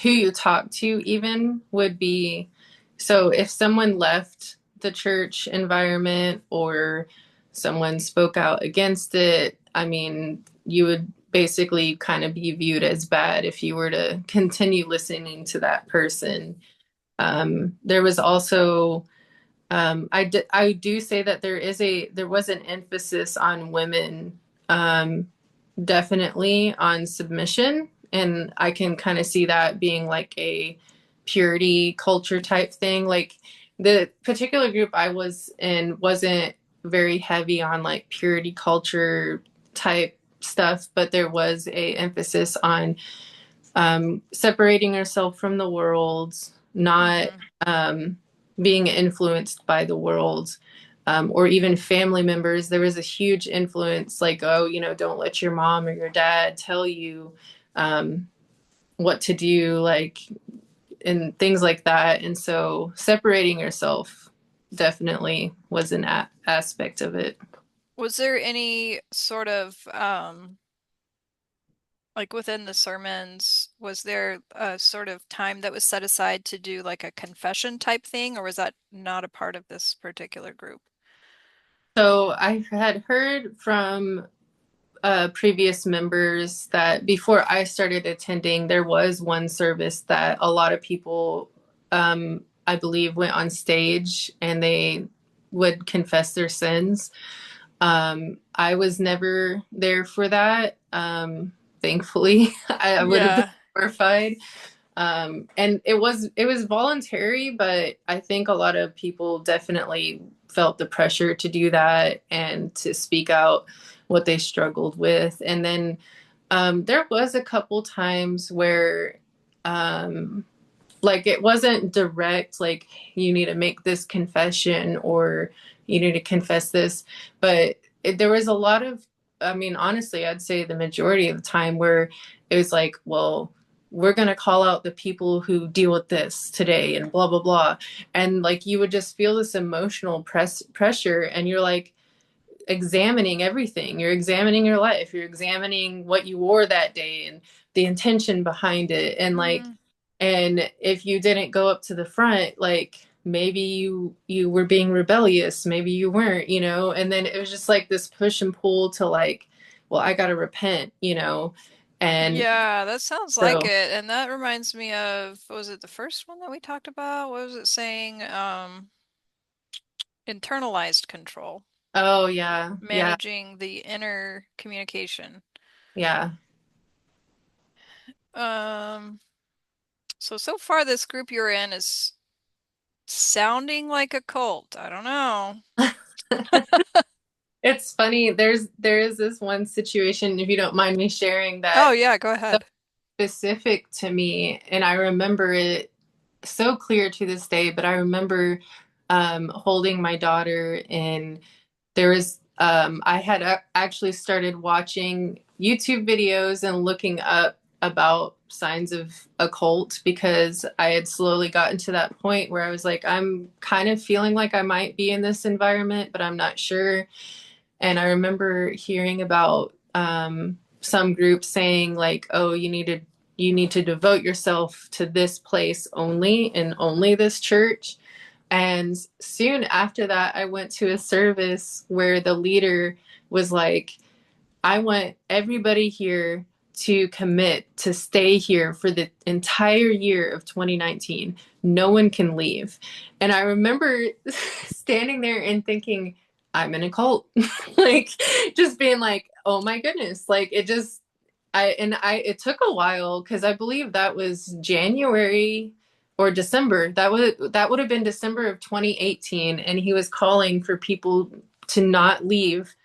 who you talk to, even would be so if someone left the church environment or someone spoke out against it, I mean, you would basically kind of be viewed as bad if you were to continue listening to that person. There was also I do say that there was an emphasis on women, um, definitely on submission, and I can kind of see that being like a purity culture type thing. Like the particular group I was in wasn't very heavy on like purity culture type stuff, but there was a emphasis on separating ourselves from the world, not Hmm. um, being influenced by the world, or even family members. There was a huge influence, like, oh, don't let your mom or your dad tell you um, what to do, like, and things like that. And so separating yourself definitely was an aspect of it. Was there any sort of like within the sermons, was there a sort of time that was set aside to do like a confession type thing, or was that not a part of this particular group? So I had heard from previous members that before I started attending, there was one service that a lot of people, I believe, went on stage and they would confess their sins. I was never there for that. Thankfully, I would have been Yeah. horrified. And it was voluntary, but I think a lot of people definitely felt the pressure to do that and to speak out what they struggled with. And then there was a couple times where like it wasn't direct, like you need to make this confession or you need to confess this, but there was a lot of, I mean, honestly, I'd say the majority of the time where it was like, well, we're going to call out the people who deal with this today and blah blah blah. And like you would just feel this emotional pressure, and you're like examining everything. You're examining your life, you're examining what you wore that day and the intention behind it. And like, Mm, and if you didn't go up to the front, like maybe you were being rebellious, maybe you weren't, and then it was just like this push and pull to like, well, I got to repent. And yeah, that sounds like so, it. And that reminds me of, was it the first one that we talked about? What was it saying? Internalized control, oh yeah, yeah, managing the inner communication. yeah. Um, so far this group you're in is sounding like a cult. I don't know. It's funny, there is this one situation, if you don't mind me sharing, Oh that yeah, go ahead. specific to me, and I remember it so clear to this day. But I remember holding my daughter, and there was I had actually started watching YouTube videos and looking up about signs of a cult because I had slowly gotten to that point where I was like, I'm kind of feeling like I might be in this environment, but I'm not sure. And I remember hearing about some groups saying like, "Oh, you need to devote yourself to this place only and only this church." And soon after that, I went to a service where the leader was like, "I want everybody here to commit to stay here for the entire year of 2019. No one can leave. And I remember standing there and thinking, I'm in a cult. Like just being like, oh my goodness. Like it just it took a while because I believe that was January or December. That would have been December of 2018, and he was calling for people to not leave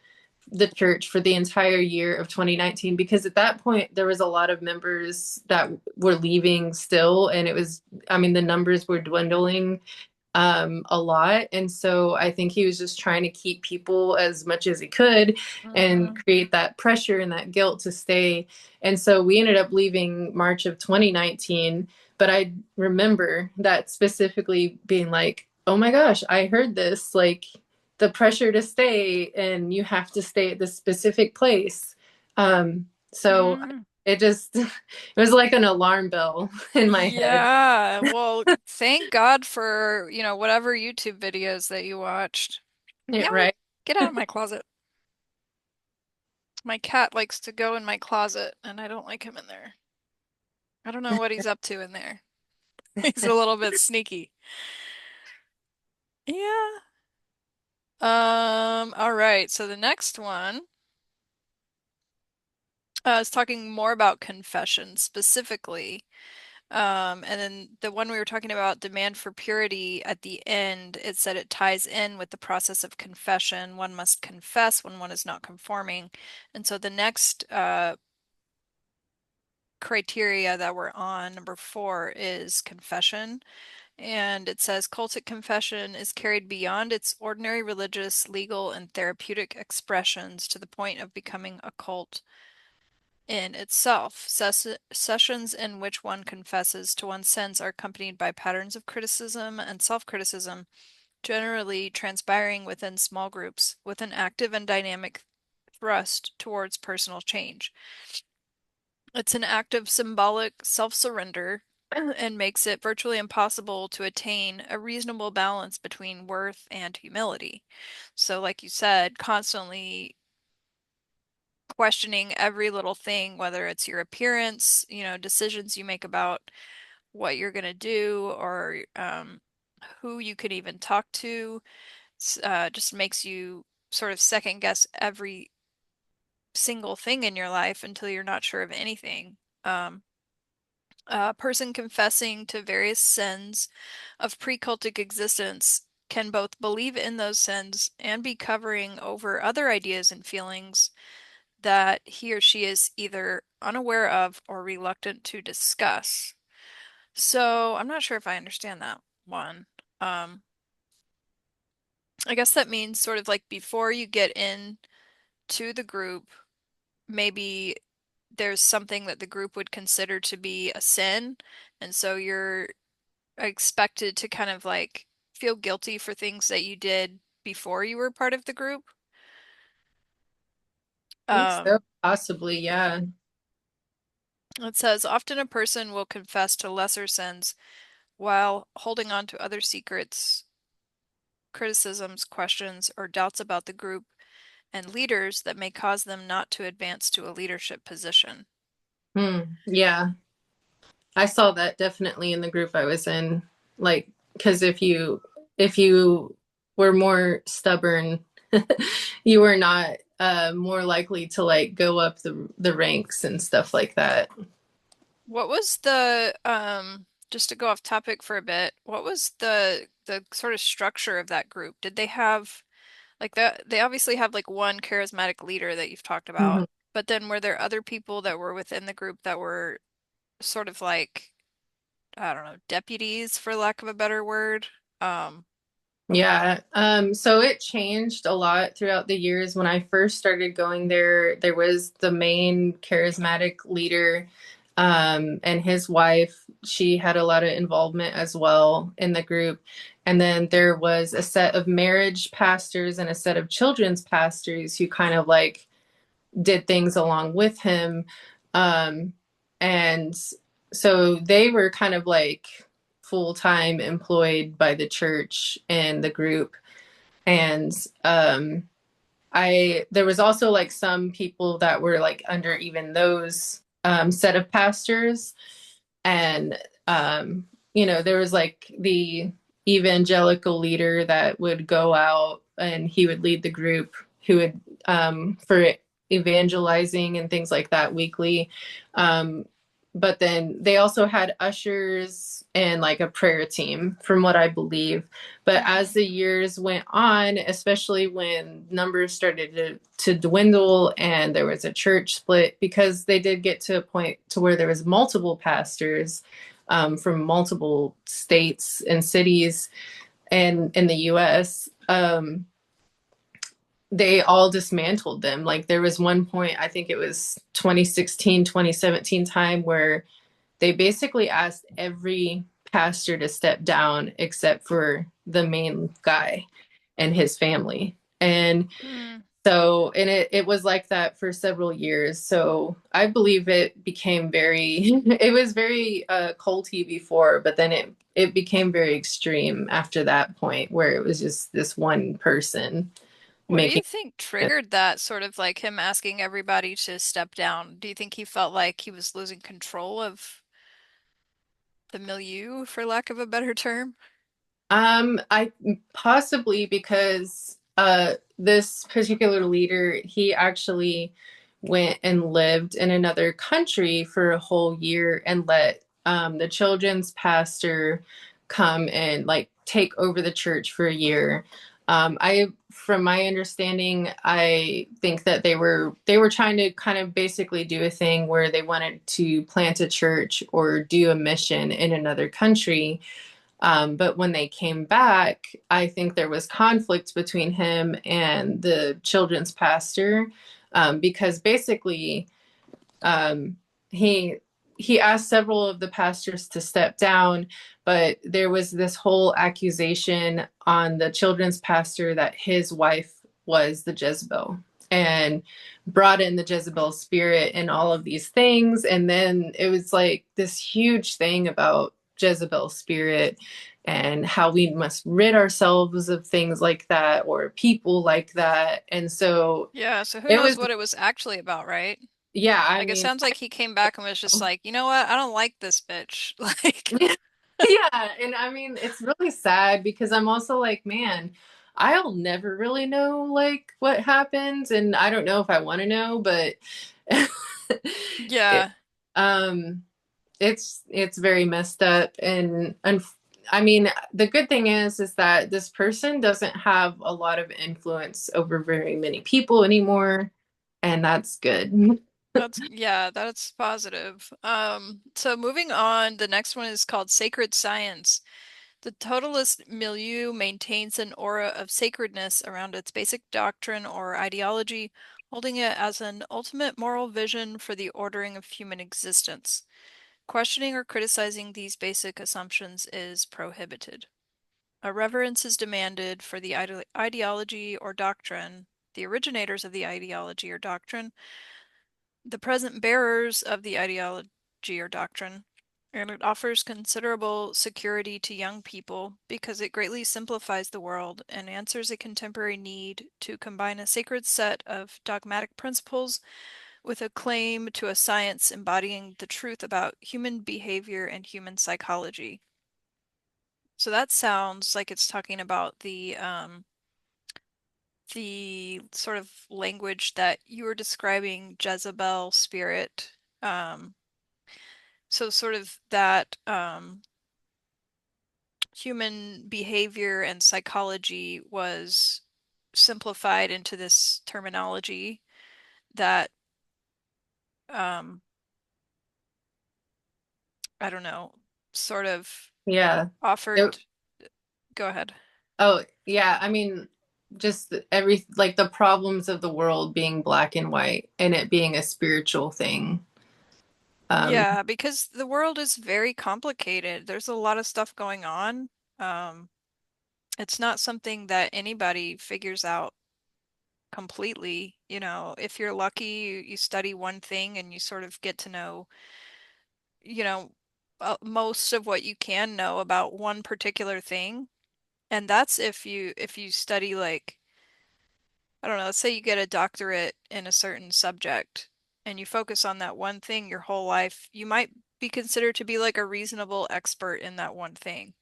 the church for the entire year of 2019 because at that point there was a lot of members that were leaving still, and it was, I mean, the numbers were dwindling a lot. And so I think he was just trying to keep people as much as he could and Mm-hmm. create that pressure and that guilt to stay. And so we ended up leaving March of 2019. But I remember that specifically being like, oh my gosh, I heard this, like the pressure to stay and you have to stay at this specific place. So Mm-hmm. it just, it was like an alarm bell in my head. Yeah, well, thank God for, whatever YouTube videos that you watched. Yeah, Yowie, right. get out of my closet. My cat likes to go in my closet, and I don't like him in there. I don't know what he's up to in there. He's a little bit sneaky. Yeah. All right. So the next one is talking more about confession specifically. And then the one we were talking about, demand for purity, at the end, it said it ties in with the process of confession. One must confess when one is not conforming. And so the next criteria that we're on, number 4, is confession. And it says cultic confession is carried beyond its ordinary religious, legal, and therapeutic expressions to the point of becoming a cult in itself. Sessions in which one confesses to one's sins are accompanied by patterns of criticism and self-criticism, generally transpiring within small groups, with an active and dynamic thrust towards personal change. It's an act of symbolic self-surrender and makes it virtually impossible to attain a reasonable balance between worth and humility. So, like you said, constantly questioning every little thing, whether it's your appearance, decisions you make about what you're going to do, or who you could even talk to, just makes you sort of second guess every single thing in your life until you're not sure of anything. Um, a person confessing to various sins of pre-cultic existence can both believe in those sins and be covering over other ideas and feelings that he or she is either unaware of or reluctant to discuss. So I'm not sure if I understand that one. Um, I guess that means sort of like before you get in to the group, maybe there's something that the group would consider to be a sin, and so you're expected to kind of like feel guilty for things that you did before you were part of the group. I think so, Um, possibly, yeah. it says often a person will confess to lesser sins while holding on to other secrets, criticisms, questions, or doubts about the group and leaders that may cause them not to advance to a leadership position. Yeah, I saw that definitely in the group I was in. Like, because if you were more stubborn, you were not more likely to like go up the ranks and stuff like that. What was the just to go off topic for a bit, what was the sort of structure of that group? Did they have like that they obviously have like one charismatic leader that you've talked about, Mhm. but then were there other people that were within the group that were sort of like, I don't know, deputies for lack of a better word? Um, Yeah. So it changed a lot throughout the years. When I first started going there, there was the main charismatic leader, and his wife. She had a lot of involvement as well in the group. And then there was a set of marriage pastors and a set of children's pastors who kind of like did things along with him. Um, and so they were kind of like full time employed by the church and the group. And I there was also like some people that were like under even those. set of pastors. And, um, there was like the evangelical leader that would go out and he would lead the group who would, for evangelizing and things like that weekly. Um, but then they also had ushers and like a prayer team, from what I believe. But as Hmm. the years went on, especially when numbers started to dwindle and there was a church split, because they did get to a point to where there was multiple pastors from multiple states and cities and in the US, they all dismantled them. Like there was one point, I think it was 2016, 2017 time, where they basically asked every pastor to step down except for the main guy and his family. And Hmm. so, and it was like that for several years. So I believe it became very, it was very culty before, but then it became very extreme after that point where it was just this one person What do you making think it. triggered that, sort of like him asking everybody to step down? Do you think he felt like he was losing control of the milieu, for lack of a better term? I possibly because this particular leader, he actually went and lived in another country for a whole year and let the children's pastor come and like take over the church for a year. From my understanding, I think that they were trying to kind of basically do a thing where they wanted to plant a church or do a mission in another country, but when they came back, I think there was conflict between him and the children's pastor, because basically um, he he asked several of the pastors to step down, but there was this whole accusation on the children's pastor that his wife was the Jezebel and brought in the Jezebel spirit and all of these things. And then it was like this huge thing about Jezebel spirit and how we must rid ourselves of things like that or people like that. And so Yeah, so who it knows was, what it was actually about, right? yeah, I Like it mean, sounds like he came back and was just like, you know what? I don't like this bitch. Like, yeah, and I mean, it's really sad because I'm also like, man, I'll never really know like what happens, and I don't know if I want to know, but it, yeah. um, it's very messed up, and I mean, the good thing is that this person doesn't have a lot of influence over very many people anymore, and that's good. Yeah, that's positive. So moving on, the next one is called Sacred Science. The totalist milieu maintains an aura of sacredness around its basic doctrine or ideology, holding it as an ultimate moral vision for the ordering of human existence. Questioning or criticizing these basic assumptions is prohibited. A reverence is demanded for the ideology or doctrine, the originators of the ideology or doctrine, the present bearers of the ideology or doctrine, and it offers considerable security to young people because it greatly simplifies the world and answers a contemporary need to combine a sacred set of dogmatic principles with a claim to a science embodying the truth about human behavior and human psychology. So that sounds like it's talking about the sort of language that you were describing, Jezebel spirit. Um, so sort of that human behavior and psychology was simplified into this terminology that um, I don't know, sort of Yeah. It, offered. Go ahead. Oh, yeah. I mean, just every like the problems of the world being black and white and it being a spiritual thing. Um, Yeah, because the world is very complicated. There's a lot of stuff going on. Um, it's not something that anybody figures out completely. If you're lucky, you study one thing and you sort of get to know, you know, most of what you can know about one particular thing. And that's if you study like, I don't know, let's say you get a doctorate in a certain subject. and you focus on that one thing your whole life, you might be considered to be like a reasonable expert in that one thing.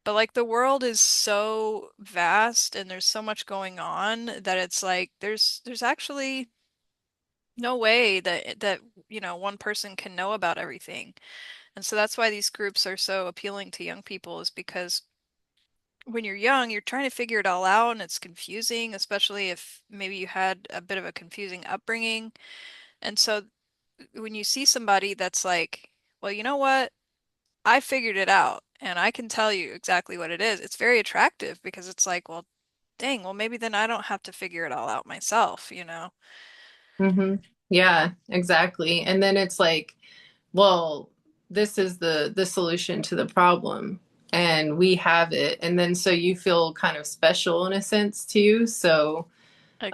But like the world is so vast and there's so much going on that it's like there's actually no way that one person can know about everything. And so that's why these groups are so appealing to young people is because when you're young, you're trying to figure it all out and it's confusing, especially if maybe you had a bit of a confusing upbringing. And so when you see somebody that's like, well, you know what? I figured it out and I can tell you exactly what it is. It's very attractive because it's like, well, dang, well, maybe then I don't have to figure it all out myself, you know? Hmm. Yeah, exactly. And then it's like, well, this is the solution to the problem, and we have it. And then so you feel kind of special in a sense too. So,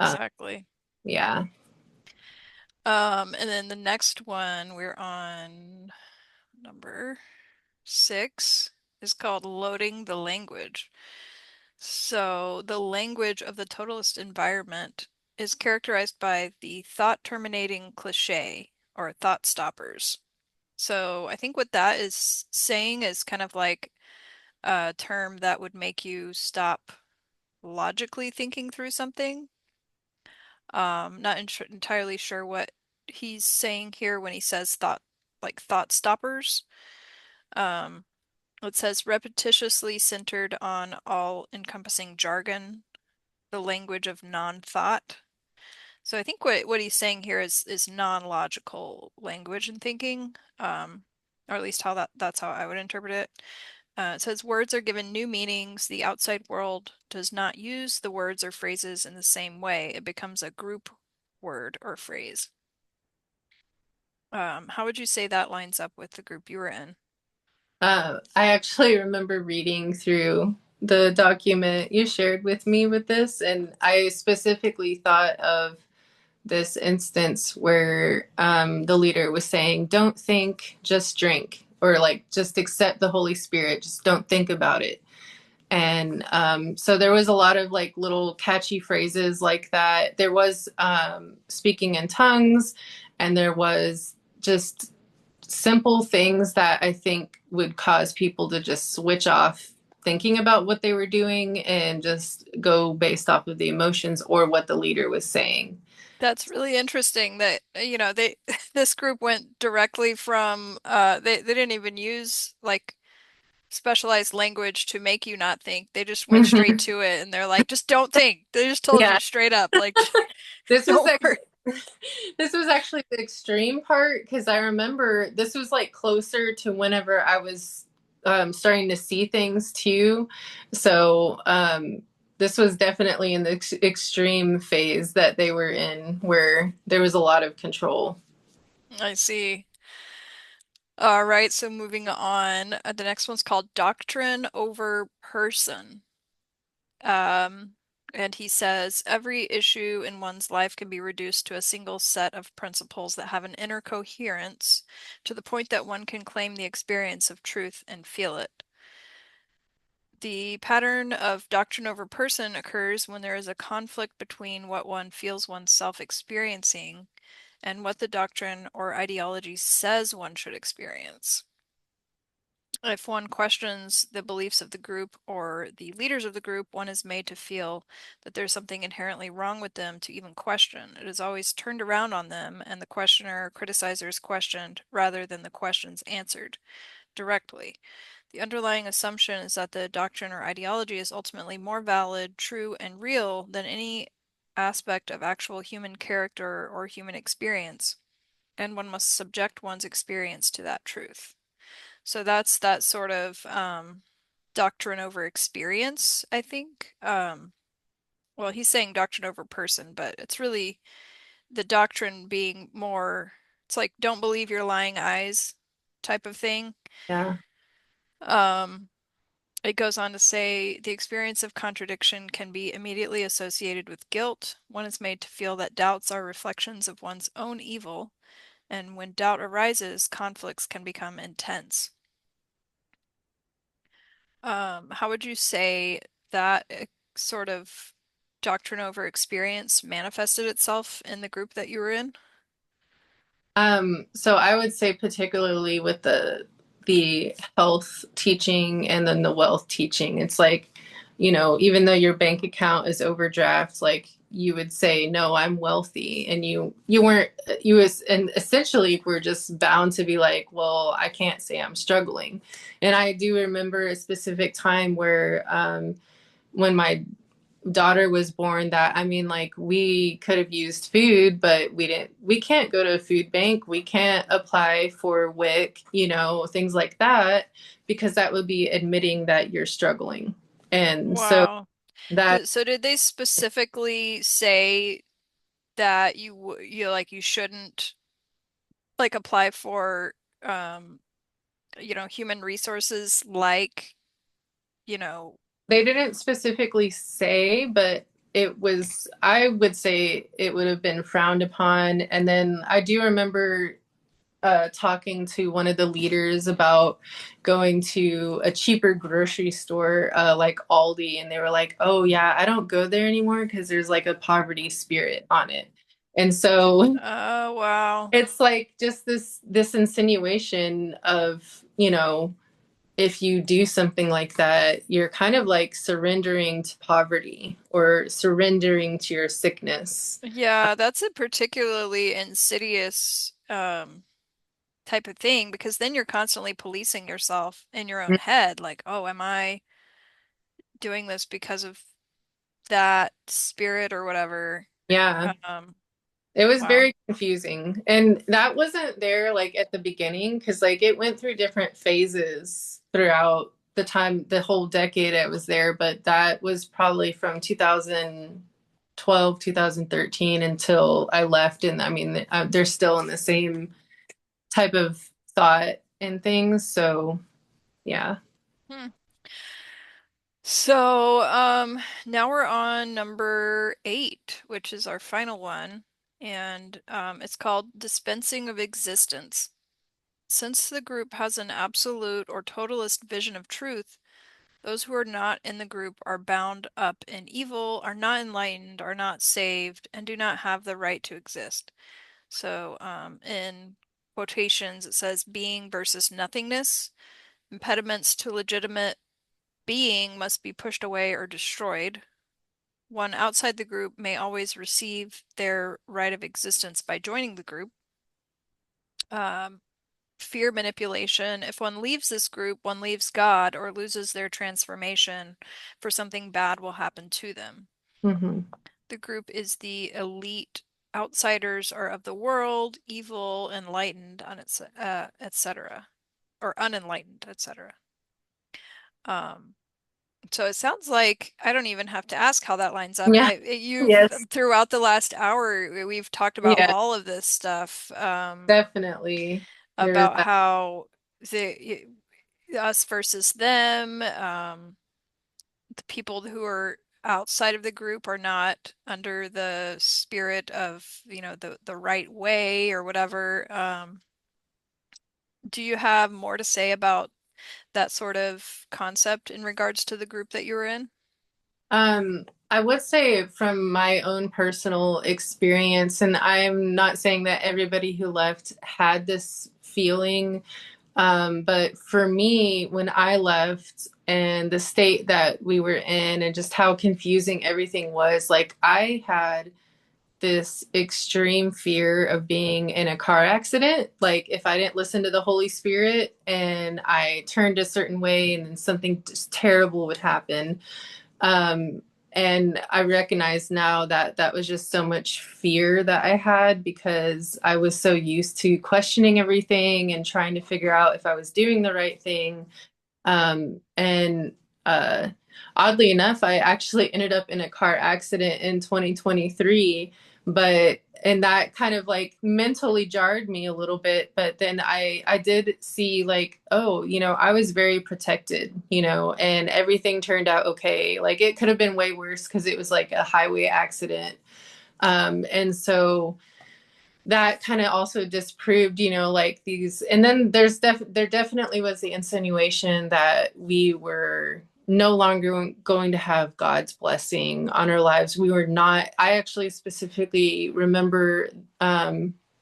uh, Exactly. yeah. And then the next one we're on number 6 is called Loading the Language. So the language of the totalist environment is characterized by the thought terminating cliche or thought stoppers. So I think what that is saying is kind of like a term that would make you stop logically thinking through something. Not entirely sure what he's saying here when he says thought stoppers. Um, it says repetitiously centered on all-encompassing jargon, the language of non-thought. So I think what he's saying here is non-logical language and thinking, or at least that's how I would interpret it. It says words are given new meanings. The outside world does not use the words or phrases in the same way. It becomes a group word or phrase. How would you say that lines up with the group you were in? I actually remember reading through the document you shared with me with this, and I specifically thought of this instance where the leader was saying, "Don't think, just drink," or like, just accept the Holy Spirit, just don't think about it. And so there was a lot of like little catchy phrases like that. There was speaking in tongues, and there was just simple things that I think would cause people to just switch off thinking about what they were doing and just go based off of the emotions or what the leader was saying. That's really interesting that they this group went directly from they didn't even use like specialized language to make you not think. They just went straight to it and they're like, just don't think. They just told Yeah, you straight up, like, this was don't ex- worry. this was actually the extreme part because I remember this was like closer to whenever I was starting to see things too. So this was definitely in the extreme phase that they were in, where there was a lot of control. I see. All right, so moving on. The next one's called Doctrine over Person. Um, and he says every issue in one's life can be reduced to a single set of principles that have an inner coherence to the point that one can claim the experience of truth and feel it. The pattern of doctrine over person occurs when there is a conflict between what one feels oneself experiencing and what the doctrine or ideology says one should experience. If one questions the beliefs of the group or the leaders of the group, one is made to feel that there's something inherently wrong with them to even question. It is always turned around on them, and the questioner or criticizer is questioned rather than the questions answered directly. The underlying assumption is that the doctrine or ideology is ultimately more valid, true, and real than any aspect of actual human character or human experience, and one must subject one's experience to that truth. So that's that sort of doctrine over experience, I think. Well, he's saying doctrine over person, but it's really the doctrine being more, it's like don't believe your lying eyes type of thing. Yeah. Um, it goes on to say the experience of contradiction can be immediately associated with guilt. One is made to feel that doubts are reflections of one's own evil, and when doubt arises, conflicts can become intense. How would you say that sort of doctrine over experience manifested itself in the group that you were in? So I would say particularly with the health teaching and then the wealth teaching, it's like, even though your bank account is overdraft, like you would say, no, I'm wealthy. And you weren't you was and essentially were just bound to be like, well, I can't say I'm struggling. And I do remember a specific time where when my daughter was born that I mean like we could have used food but we can't go to a food bank, we can't apply for WIC, things like that, because that would be admitting that you're struggling. And so Wow. that So did they specifically say that you shouldn't like apply for um human resources like, you know, they didn't specifically say, but I would say it would have been frowned upon. And then I do remember talking to one of the leaders about going to a cheaper grocery store, like Aldi, and they were like, "Oh yeah, I don't go there anymore because there's like a poverty spirit on it." And so oh wow. it's like just this insinuation of, if you do something like that, you're kind of like surrendering to poverty or surrendering to your sickness. Yeah, that's a particularly insidious type of thing because then you're constantly policing yourself in your own head, like, oh, am I doing this because of that spirit or whatever? Yeah. Um, It was wow. very confusing. And that wasn't there like at the beginning because like it went through different phases throughout the whole decade it was there. But that was probably from 2012, 2013 until I left. And I mean, they're still in the same type of thought and things. So, yeah. Hmm. So, now we're on number 8, which is our final one, and it's called Dispensing of Existence. Since the group has an absolute or totalist vision of truth, those who are not in the group are bound up in evil, are not enlightened, are not saved, and do not have the right to exist. So, in quotations, it says being versus nothingness. Impediments to legitimate being must be pushed away or destroyed. One outside the group may always receive their right of existence by joining the group. Um, Fear manipulation. If one leaves this group, one leaves God or loses their transformation, for something bad will happen to them. Hmm. The group is the elite. Outsiders are of the world, evil, enlightened, etc., or unenlightened, etc. Um, So it sounds like I don't even have to ask how that lines up. Yeah. You've Yes. throughout the last hour, we've talked about Yeah, all of this stuff, definitely. There's about that. how us versus them, the people who are outside of the group are not under the spirit of, the right way or whatever. Do you have more to say about that sort of concept in regards to the group that you were in? I would say from my own personal experience, and I'm not saying that everybody who left had this feeling, but for me, when I left and the state that we were in and just how confusing everything was, like I had this extreme fear of being in a car accident. Like if I didn't listen to the Holy Spirit and I turned a certain way and then something just terrible would happen. um, and I recognize now that that was just so much fear that I had because I was so used to questioning everything and trying to figure out if I was doing the right thing. And uh, Oddly enough, I actually ended up in a car accident in 2023, and that kind of like mentally jarred me a little bit. But then I did see like, oh, I was very protected, and everything turned out okay. Like it could have been way worse because it was like a highway accident. And so that kind of also disproved, like these, and then there definitely was the insinuation that we were no longer going to have God's blessing on our lives. We were not. I actually specifically remember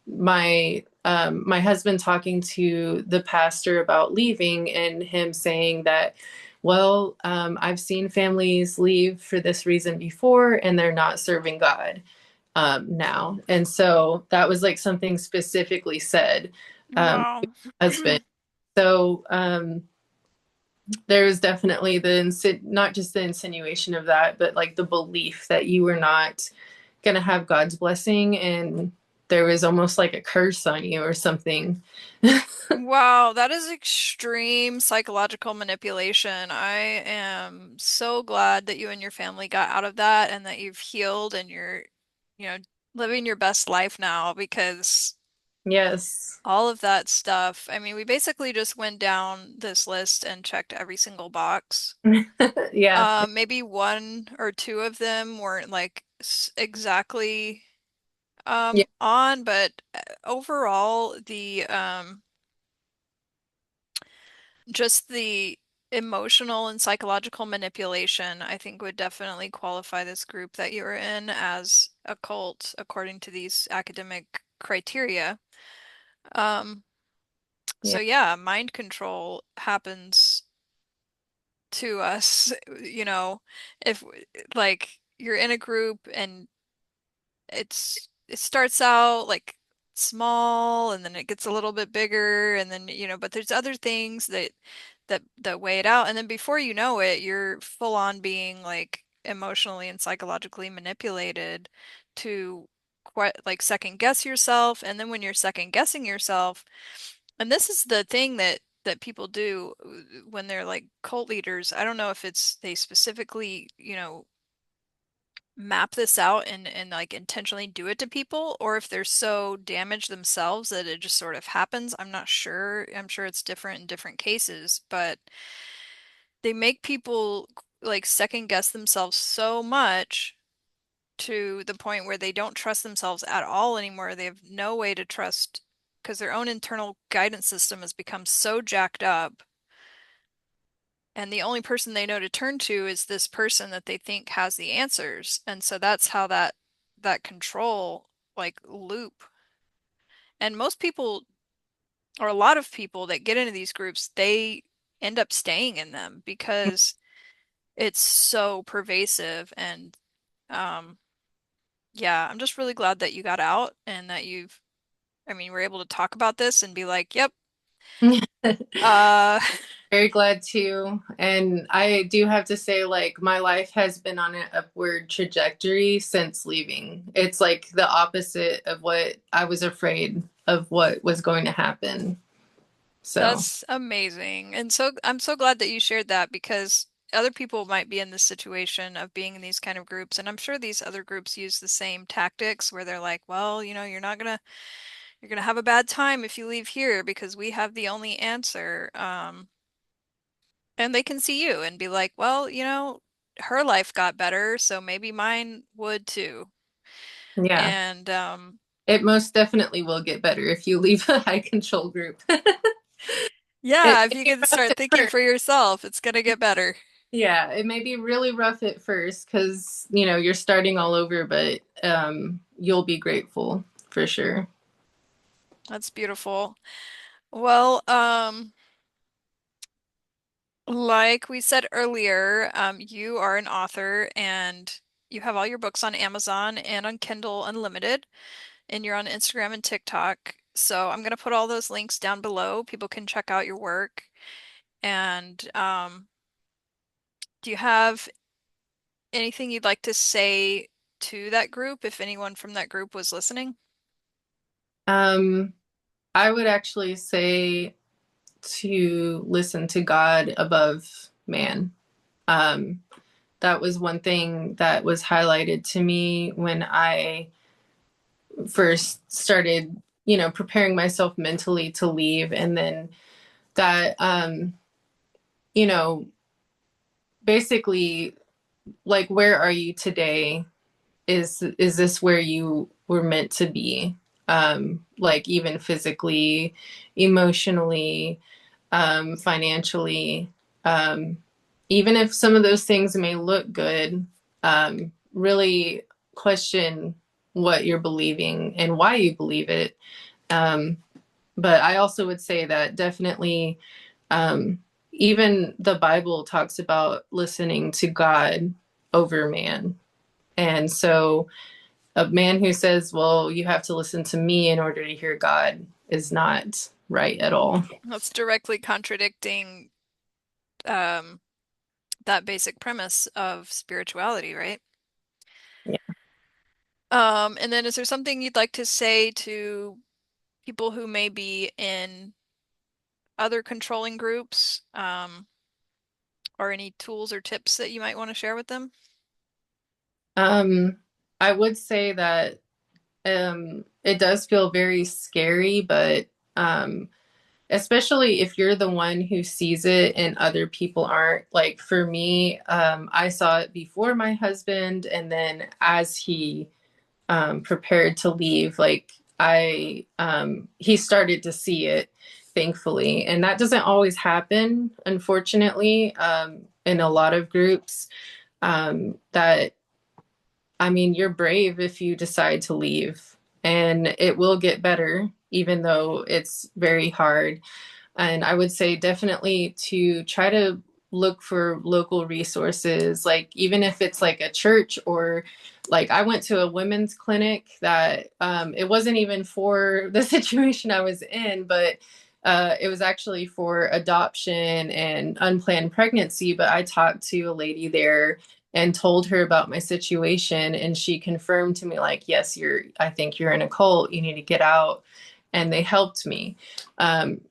my husband talking to the pastor about leaving and him saying that, well, I've seen families leave for this reason before and they're not serving God now. And so that was like something specifically said to Wow. my husband. So there was definitely not just the insinuation of that, but like the belief that you were not going to have God's blessing and there was almost like a curse on you or something. Wow, that is extreme psychological manipulation. I am so glad that you and your family got out of that and that you've healed and you're, you know, living your best life now because Yes. all of that stuff. I mean, we basically just went down this list and checked every single box. Yeah. Maybe one or two of them weren't like exactly Yeah. on, but overall the just the emotional and psychological manipulation, I think would definitely qualify this group that you were in as a cult according to these academic criteria. Um, so Yeah. yeah, mind control happens to us, if like you're in a group and it starts out like small and then it gets a little bit bigger and then but there's other things that weigh it out and then before you know it you're full on being like emotionally and psychologically manipulated to quite like second guess yourself and then when you're second guessing yourself and this is the thing that people do when they're like cult leaders. I don't know if it's they specifically, map this out and like intentionally do it to people or if they're so damaged themselves that it just sort of happens. I'm not sure. I'm sure it's different in different cases, but they make people like second guess themselves so much to the point where they don't trust themselves at all anymore. They have no way to trust because their own internal guidance system has become so jacked up and the only person they know to turn to is this person that they think has the answers. And so that's how that control like loop. And most people or a lot of people that get into these groups, they end up staying in them because it's so pervasive and um yeah, I'm just really glad that you got out and that I mean, we're able to talk about this and be like, yep, uh Very glad to. And I do have to say, like, my life has been on an upward trajectory since leaving. It's like the opposite of what I was afraid of what was going to happen. So, That's amazing. And so I'm so glad that you shared that because other people might be in this situation of being in these kind of groups. And I'm sure these other groups use the same tactics where they're like, well, you're gonna have a bad time if you leave here because we have the only answer. And they can see you and be like, well, her life got better, so maybe mine would too. yeah, And it most definitely will get better if you leave a high control group. yeah, It if may you be can rough start at thinking first. for yourself, it's gonna get better. Yeah, it may be really rough at first because, you're starting all over, but you'll be grateful for sure. That's beautiful. Well, like we said earlier, you are an author and you have all your books on Amazon and on Kindle Unlimited, and you're on Instagram and TikTok. So I'm going to put all those links down below. People can check out your work. And do you have anything you'd like to say to that group if anyone from that group was listening? Um, I would actually say to listen to God above man. Um, that was one thing that was highlighted to me when I first started, preparing myself mentally to leave. And then that, you know, basically, like, where are you today? Is this where you were meant to be? Like, even physically, emotionally, financially. Um, Even if some of those things may look good, really question. what you're believing and why you believe it. Um, but I also would say that definitely, um, even the Bible talks about listening to God over man. And so a man who says, well, you have to listen to me in order to hear God is not right at all. That's directly contradicting um, that basic premise of spirituality, right? Yeah. And then is there something you'd like to say to people who may be in other controlling groups, or any tools or tips that you might want to share with them? Um, I would say that it does feel very scary, but especially if you're the one who sees it and other people aren't. Like for me, I saw it before my husband, and then as he prepared to leave, like he started to see it, thankfully, and that doesn't always happen, unfortunately, in a lot of groups. That I mean, you're brave if you decide to leave, and it will get better, even though it's very hard. And I would say definitely to try to look for local resources, like even if it's like a church or like I went to a women's clinic that it wasn't even for the situation I was in, but it was actually for adoption and unplanned pregnancy. But I talked to a lady there and told her about my situation, and she confirmed to me, like, yes, I think you're in a cult, you need to get out. And they helped me.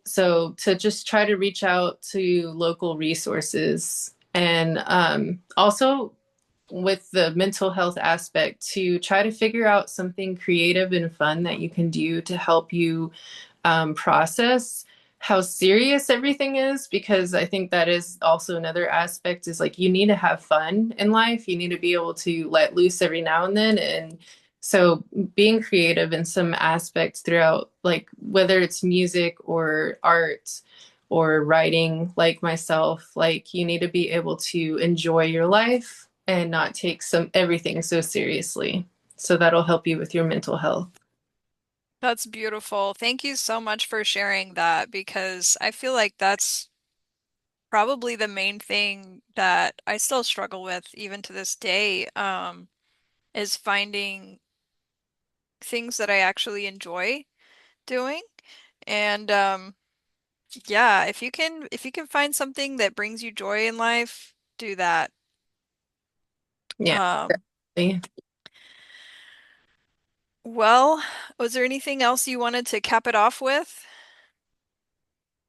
So to just try to reach out to local resources, and also with the mental health aspect, to try to figure out something creative and fun that you can do to help you process how serious everything is, because I think that is also another aspect, is like you need to have fun in life, you need to be able to let loose every now and then. And so being creative in some aspects throughout, like whether it's music or art or writing, like myself, like you need to be able to enjoy your life and not take some everything so seriously, so that'll help you with your mental health. That's beautiful. Thank you so much for sharing that because I feel like that's probably the main thing that I still struggle with even to this day, is finding things that I actually enjoy doing. And yeah, if you can find something that brings you joy in life, do that. Yeah, Um, definitely. well, was there anything else you wanted to cap it off with?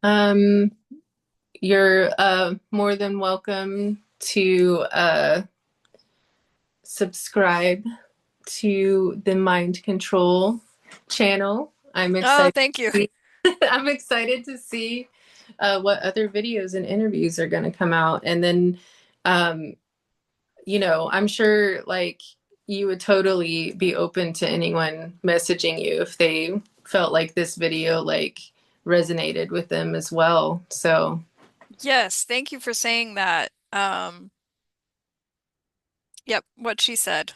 um you're more than welcome to subscribe to the Mind Control channel. I'm Oh, excited thank you. to see, I'm excited to see what other videos and interviews are going to come out. And then, um, I'm sure like you would totally be open to anyone messaging you if they felt like this video like resonated with them as well. So, Yes, thank you for saying that. Yep, what she said.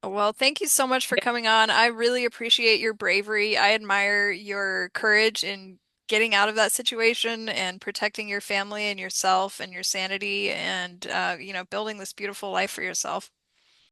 Well, thank you so much for coming on. I really appreciate your bravery. I admire your courage in getting out of that situation and protecting your family and yourself and your sanity and building this beautiful life for yourself.